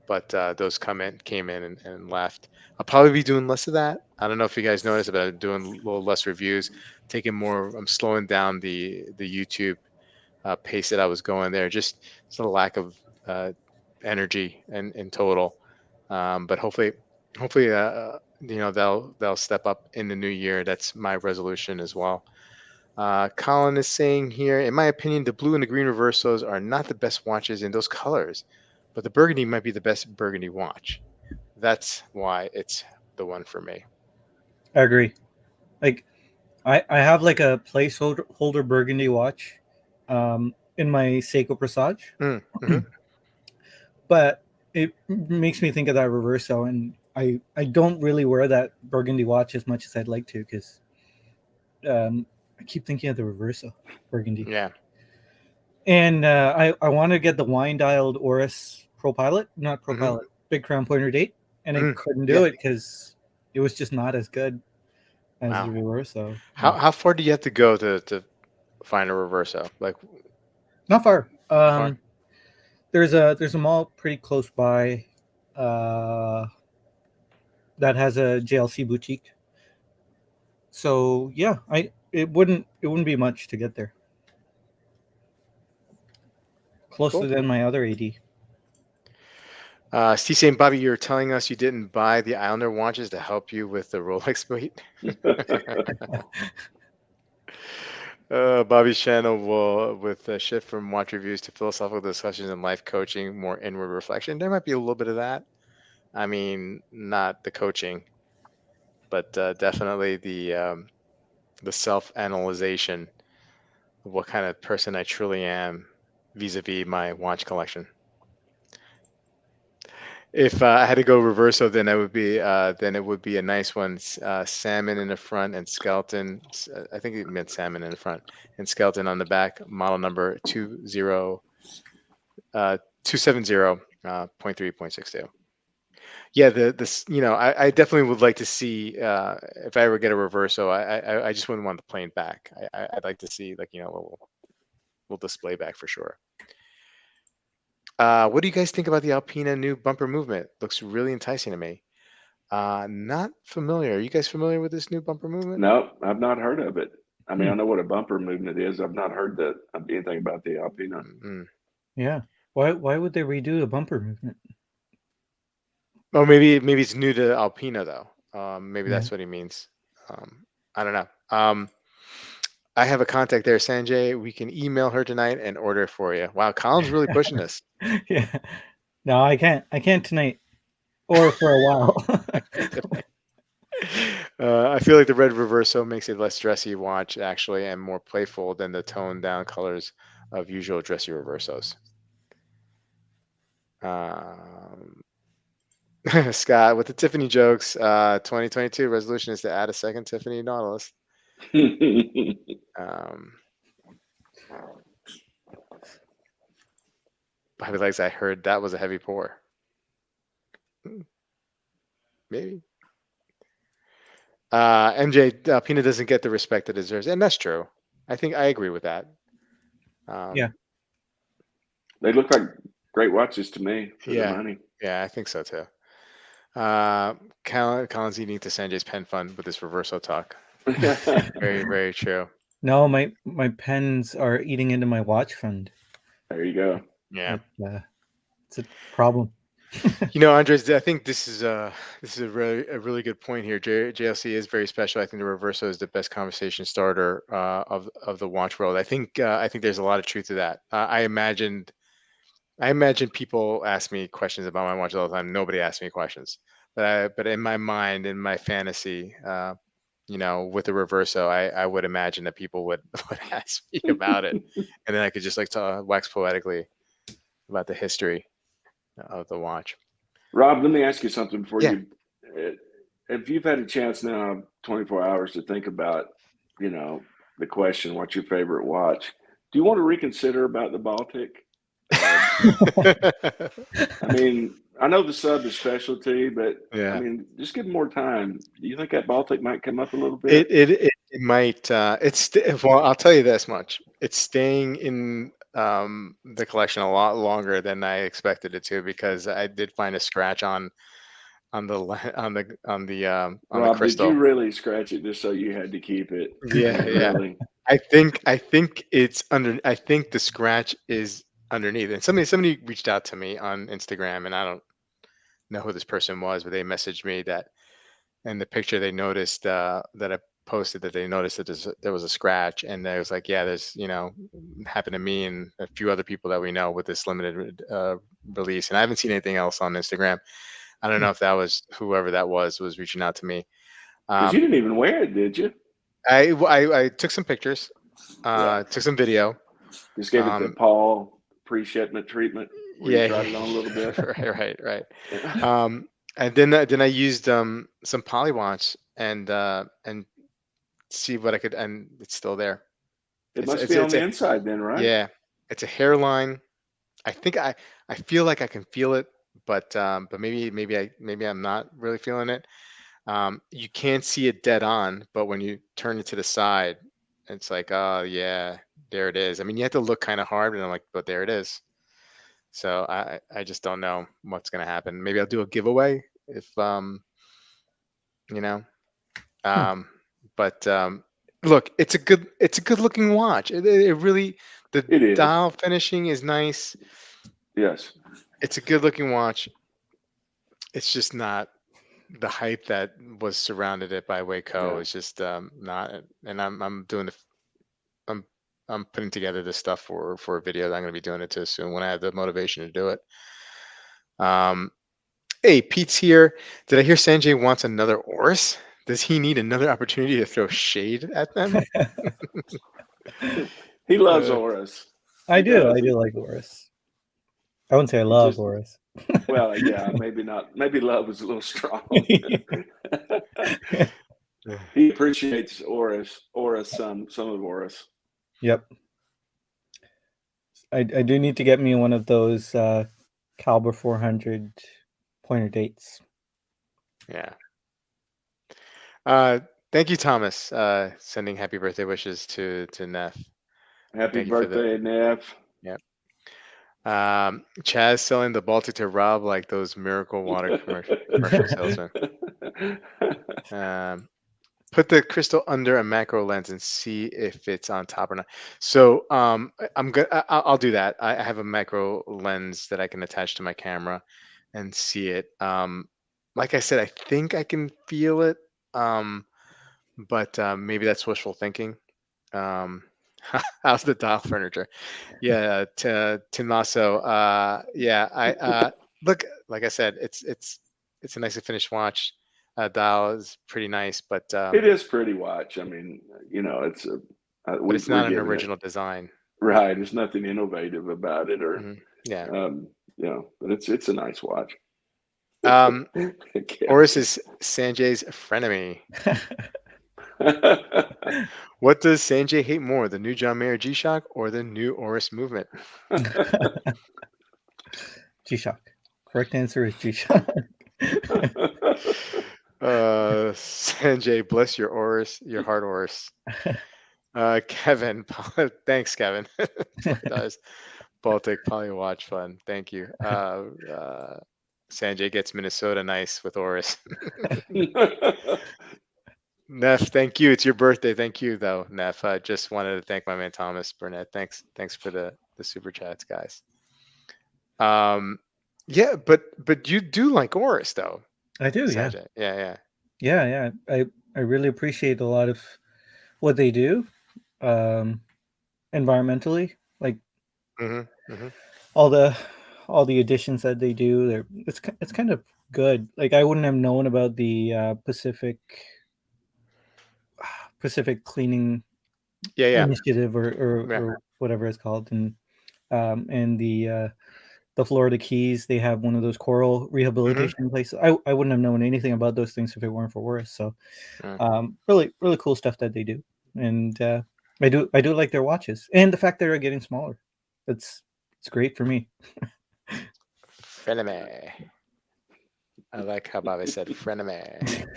But those came in and left. I'll probably be doing less of that. I don't know if you guys noticed, but I'm doing a little less reviews, taking more. I'm slowing down the YouTube pace that I was going there. Just a lack of uh, energy and in total. But hopefully, they'll step up in the new year. That's my resolution as well. Colin is saying here, in my opinion, the blue and the green reversos are not the best watches in those colors, but the burgundy might be the best burgundy watch. That's why it's the one for me. I agree. Like, I have like a placeholder holder burgundy watch in my Seiko Presage, Mm-hmm. but it makes me think of that reverso, and I don't really wear that burgundy watch as much as I'd like to because I keep thinking of the reverso burgundy. Yeah. And I want to get the wine dialed Oris Pro Pilot, not Pro Mm-hmm. Pilot, Big Crown Pointer Date, and I couldn't do Yeah. it because it was just not as good as the Wow. reverso. How far do you have to go to find a reverso? Like Not far. how far? There's a mall pretty close by uh, that has a JLC boutique. So yeah, I it wouldn't be much to get there. Closer Cool. than my other AD. Steve saying, Bobby, you're telling us you didn't buy the Islander watches to help you with the Rolex weight? Bobby's channel will, with a shift from watch reviews to philosophical discussions and life coaching, more inward reflection. There might be a little bit of that. I mean, not the coaching, but definitely the self-analyzation of what kind of person I truly am vis-a-vis my watch collection. If I had to go reverso, then it would be a nice one. Salmon in the front and skeleton. I think it meant salmon in the front and skeleton on the back. Model number 270.3.62. Yeah, I definitely would like to see if I ever get a reverso. I just wouldn't want the plain back. I'd like to see like a little display back for sure. What do you guys think about the Alpina new bumper movement? Looks really enticing to me. Not familiar. Are you guys familiar with this new bumper movement? No, I've not heard of it. I mean, I Hmm. know what a bumper movement is. I've not heard anything about the Alpina. Mm. Yeah. Why would they redo the bumper movement? Oh, maybe it's new to Alpina though. Maybe Yeah. that's what he means. I don't know. I have a contact there, Sanjay. We can email her tonight and order it for you. Wow, Colin's really pushing this. Yeah. No, I can't. I can't tonight, or for a while. I feel like the red reverso makes it less dressy watch actually, and more playful than the toned down colors of usual dressy reversos. Um, Scott, with the Tiffany jokes, 2022 resolution is to add a second Tiffany Nautilus. Um, Bobby Legs, I heard that was a heavy pour. Maybe. MJ, Pina doesn't get the respect it deserves, and that's true. I think I agree with that. Yeah. They look like great watches to me for their Yeah, money. yeah, I think so too. Colin's eating to Sanjay's pen fund with this reverso talk. Very, very true. No, my pens are eating into my watch fund. There you go. Yeah. It's a problem. Andres, I think this is a really good point here. JLC is very special. I think the reverso is the best conversation starter of the watch world. I think there's a lot of truth to that. I imagine people ask me questions about my watch all the time. Nobody asks me questions, but in my mind, in my fantasy, with the reverso, I would imagine that people would would ask me about it, and then I could just like wax poetically about the history of the watch. Rob, let me ask you something before Yeah. you. If you've had a chance now, 24 hours to think about, the question, what's your favorite watch? Do you want to reconsider about the Baltic? I mean, I know the sub is specialty, but I Yeah. mean, just give them more time. Do you think that Baltic might come up a little bit? It might. Well, I'll tell you this much. It's staying in the collection a lot longer than I expected it to, because I did find a scratch on the on the Rob, did you crystal. really scratch it just so you had to keep it? I Yeah, mean, yeah. really? I think it's under. I think the scratch is underneath. And somebody reached out to me on Instagram, and I don't know who this person was, but they messaged me that in the picture they noticed that I posted, that they noticed that there was a scratch, and they was like, yeah, there's happened to me and a few other people that we know with this limited release, and I haven't seen anything else on Instagram. I don't know if that was whoever that was reaching out to me. Because you Um, didn't even wear it, did you? I took some pictures, Yeah. took some video. Just gave it the Paul pre-shipment treatment where you Yeah, tried it on a little bit. right. And then I used some polywatch and see what I could, and it's still there. It It's must it's be on it's the a inside then, right? Yeah, it's a hairline. I think I feel like I can feel it, but maybe I'm not really feeling it. You can't see it dead on, but when you turn it to the side, it's like, oh yeah, there it is. I mean, you have to look kind of hard, and I'm like, but there it is. So I just don't know what's gonna happen. Maybe I'll do a giveaway if you know. Um, but look, it's a good looking watch. It really, the It is. dial finishing is nice. Yes. It's a good looking watch. It's just not the hype that was surrounded it by Waco. Yeah. It's just not. And I'm doing the I'm I'm putting together this stuff for a video that I'm going to be doing it too soon when I have the motivation to do it. Um, Hey, Pete's here. Did I hear Sanjay wants another Oris? Does he need another opportunity to throw shade at them? He loves Uh, Oris. I He do. does. I do like Loris. I wouldn't say I He love just Oris. well, yeah, maybe not. Maybe love was a little strong. He appreciates Oris, some of Oris. Yep. I do need to get me one of those Caliber 400 pointer dates. Yeah. Uh, Thank you, Thomas. Sending happy birthday wishes to Neff. Happy Thank you for the birthday, Neff. yeah. Chaz selling the Baltic to Rob like those Miracle Water commercial salesmen. Um, put the crystal under a macro lens and see if it's on top or not. So I'm good. I'll do that. I have a macro lens that I can attach to my camera and see it. Like I said, I think I can feel it. But maybe that's wishful thinking. Um, how's the dial furniture? Yeah, Tommaso. Yeah, I look. Like I said, it's a nicely finished watch. Dial is pretty nice, It is pretty watch. I mean, it's it's we're not an giving it original design. right. There's nothing innovative about it, or Yeah. but it's a nice watch. Um, Kevin. Oris is Sanjay's frenemy. What does Sanjay hate more, the new John Mayer G-Shock or the new Oris movement? G-Shock. Correct answer is G-Shock. Sanjay, bless your Oris, your heart, Oris. Kevin, thanks, Kevin. $20. Baltic Poly Watch Fund. Thank you. Sanjay gets Minnesota nice with Oris. Neff, thank you. It's your birthday. Thank you, though, Neff. I just wanted to thank my man Thomas Burnett. Thanks for the super chats, guys. Yeah, but you do like Oris, though, I do, yeah. Sanjay. Yeah. Yeah. I really appreciate a lot of what they do environmentally. Like Mm-hmm. all the additions that they do, it's kind of good. Like I wouldn't have known about the Pacific cleaning Yeah. initiative Yeah. or whatever it's called, and the Florida Keys, they have one of those coral Mm-hmm. rehabilitation places. I wouldn't have known anything about those things if it weren't for Worth. So Yeah. really cool stuff that they do, and I do like their watches and the fact that they're getting smaller. It's great for me. Frenemy. I like how Bobby said frenemy.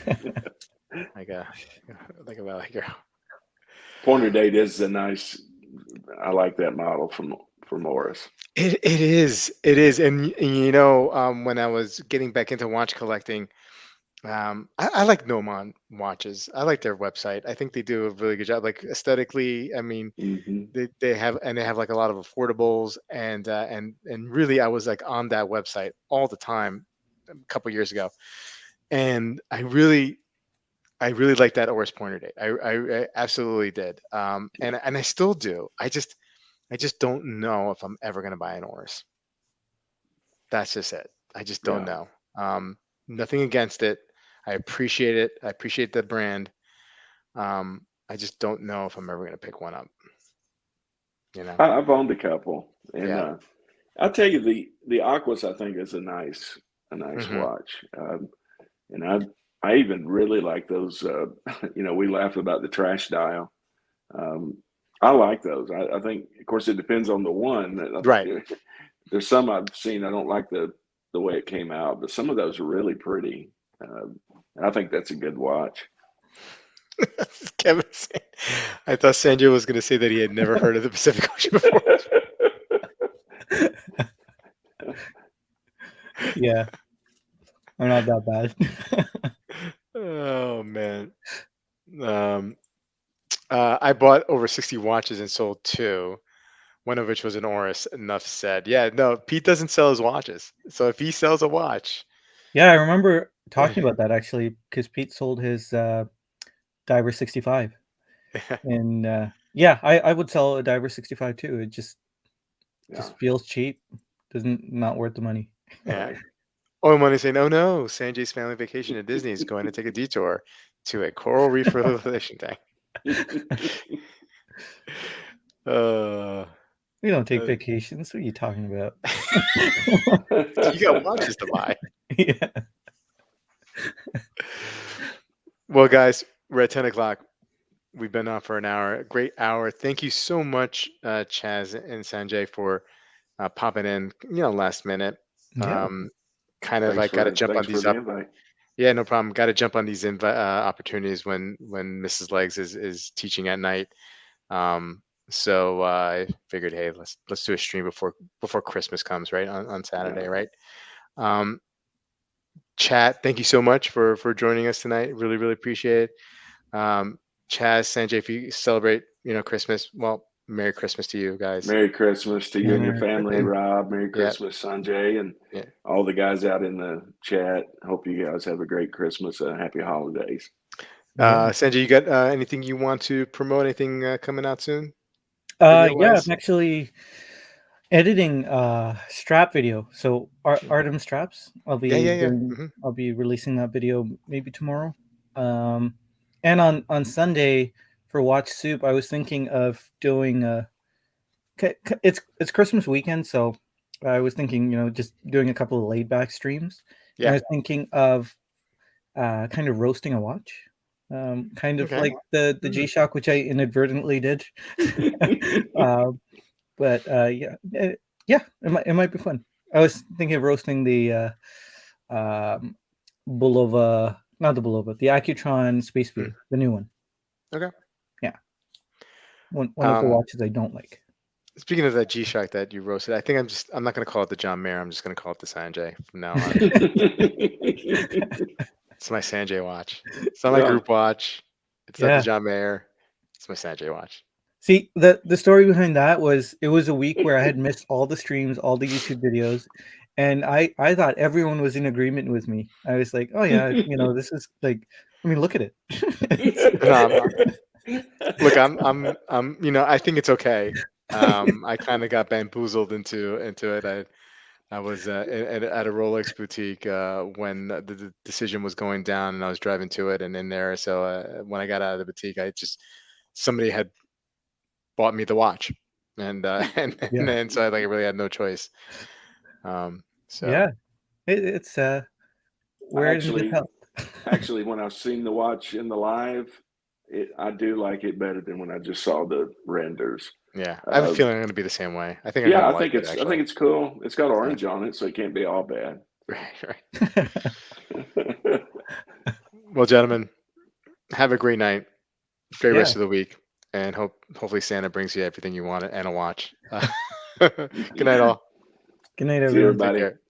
like a girl. Pointer date is a nice. I like that model from Morris. It is, and when I was getting back into watch collecting, I like Nomon watches. I like their website. I think they do a really good job. Like aesthetically, I mean, Mm-hmm. they have like a lot of affordables, and really, I was like on that website all the time a couple years ago, and I really like that Oris pointer date. I absolutely did, and I still do. I just don't know if I'm ever gonna buy an Oris. That's just it. I just don't Yeah. know. Nothing against it. I appreciate it. I appreciate the brand. I just don't know if I'm ever gonna pick one up. You know? I've owned a couple, and Yeah. I'll tell you the Aquas I think is a nice Hmm. watch, and I even really like those. We laugh about the trash dial. Um, I like those. I think, of course, it depends on the one. Right. There's some I've seen. I don't like the way it came out, but some of those are really pretty. And I think that's a good watch. Kevin, I thought Sanjay was gonna say that he had never heard of the Pacific Ocean before. Yeah, I'm not that bad. Oh man. Um, I bought over 60 watches and sold two. One of which was an Oris. Enough said. Yeah, no, Pete doesn't sell his watches. So if he sells a watch, Yeah, I remember talking about that actually because Pete sold his Diver 65, and yeah, I would sell a Diver 65 too. It Yeah, just feels cheap, doesn't not worth the money. yeah. right. Oh, money saying, "Oh no, Sanjay's family vacation at Disney is going to take a detour to a coral reef rehabilitation tank." uh, We don't take Uh, vacations. What are you talking about? you got watches to buy. Yeah. Well, guys, we're at 10 o'clock. We've been on for an hour. A great hour. Thank you so much, Chaz and Sanjay, for popping in. Last minute. Yeah. Um, kind of, I got to jump on Thanks for these the up. invite. Yeah, no problem. Got to jump on these opportunities when Mrs. Legs is teaching at night. So I figured, hey, let's do a stream before Christmas comes, right, on Yeah. Saturday, right? Um, Chat, thank you so much for joining us tonight. Really, really appreciate it. Chaz, Sanjay, if you celebrate, Christmas, well, Merry Christmas to you guys. Merry Christmas to you and your Merry family, And Rob. Merry yeah, Christmas, Sanjay, and yeah. all the guys out in the chat. Hope you guys have a great Christmas and happy holidays. Yeah. Sanjay, you got anything you want to promote? Anything coming out soon, video Yeah, I'm wise? actually editing strap video. So Artem straps. Yeah, yeah, yeah. Hmm. I'll be releasing that video maybe tomorrow. Um and on Sunday for Watch Soup, I was thinking of doing it's Christmas weekend, so I was thinking, just doing a couple of laid back streams. And I Yeah. was thinking of kind of roasting a watch. Kind of Okay. like the Mm. G-Shock, which I inadvertently did. uh, but yeah, it might be fun. I was thinking of roasting the Bulova, not the Bulova, the Accutron Space Mm. Speeder, the new one. Okay. Yeah, one of the Um, watches I don't like. Speaking of that G-Shock that you roasted, I think I'm not gonna call it the John Mayer. I'm just gonna call it the Sanjay from now on. It's my Sanjay watch. It's not my Well, group watch. It's not the Yeah. John Mayer. It's my Sanjay watch. See, the story behind that was it was a week where I had missed all the streams, all the YouTube videos, and I thought everyone was in agreement with me. I was like, oh yeah, this is like, I mean, look at it. It's- No, look, I think it's okay. I kind of got bamboozled into it. I was at a Rolex boutique when the decision was going down, and I was driving to it and in there. So when I got out of the boutique, somebody had bought me the watch, and yeah, and so I really had no choice. So yeah, it's I we're in good health. actually, when I've seen the watch in the live, I do like it better than when I just saw the renders. yeah, I have a Uh, feeling I'm going to be the same way. I think I'm going yeah, to like it I think actually. it's cool. It's got Yeah, orange on it, so it can't be all bad. right, right. Well, gentlemen, have a great night, great Yeah. rest of the week, and hopefully Santa brings you everything you want and a watch. Good night, all. Good night, See you, everyone. Take everybody. care.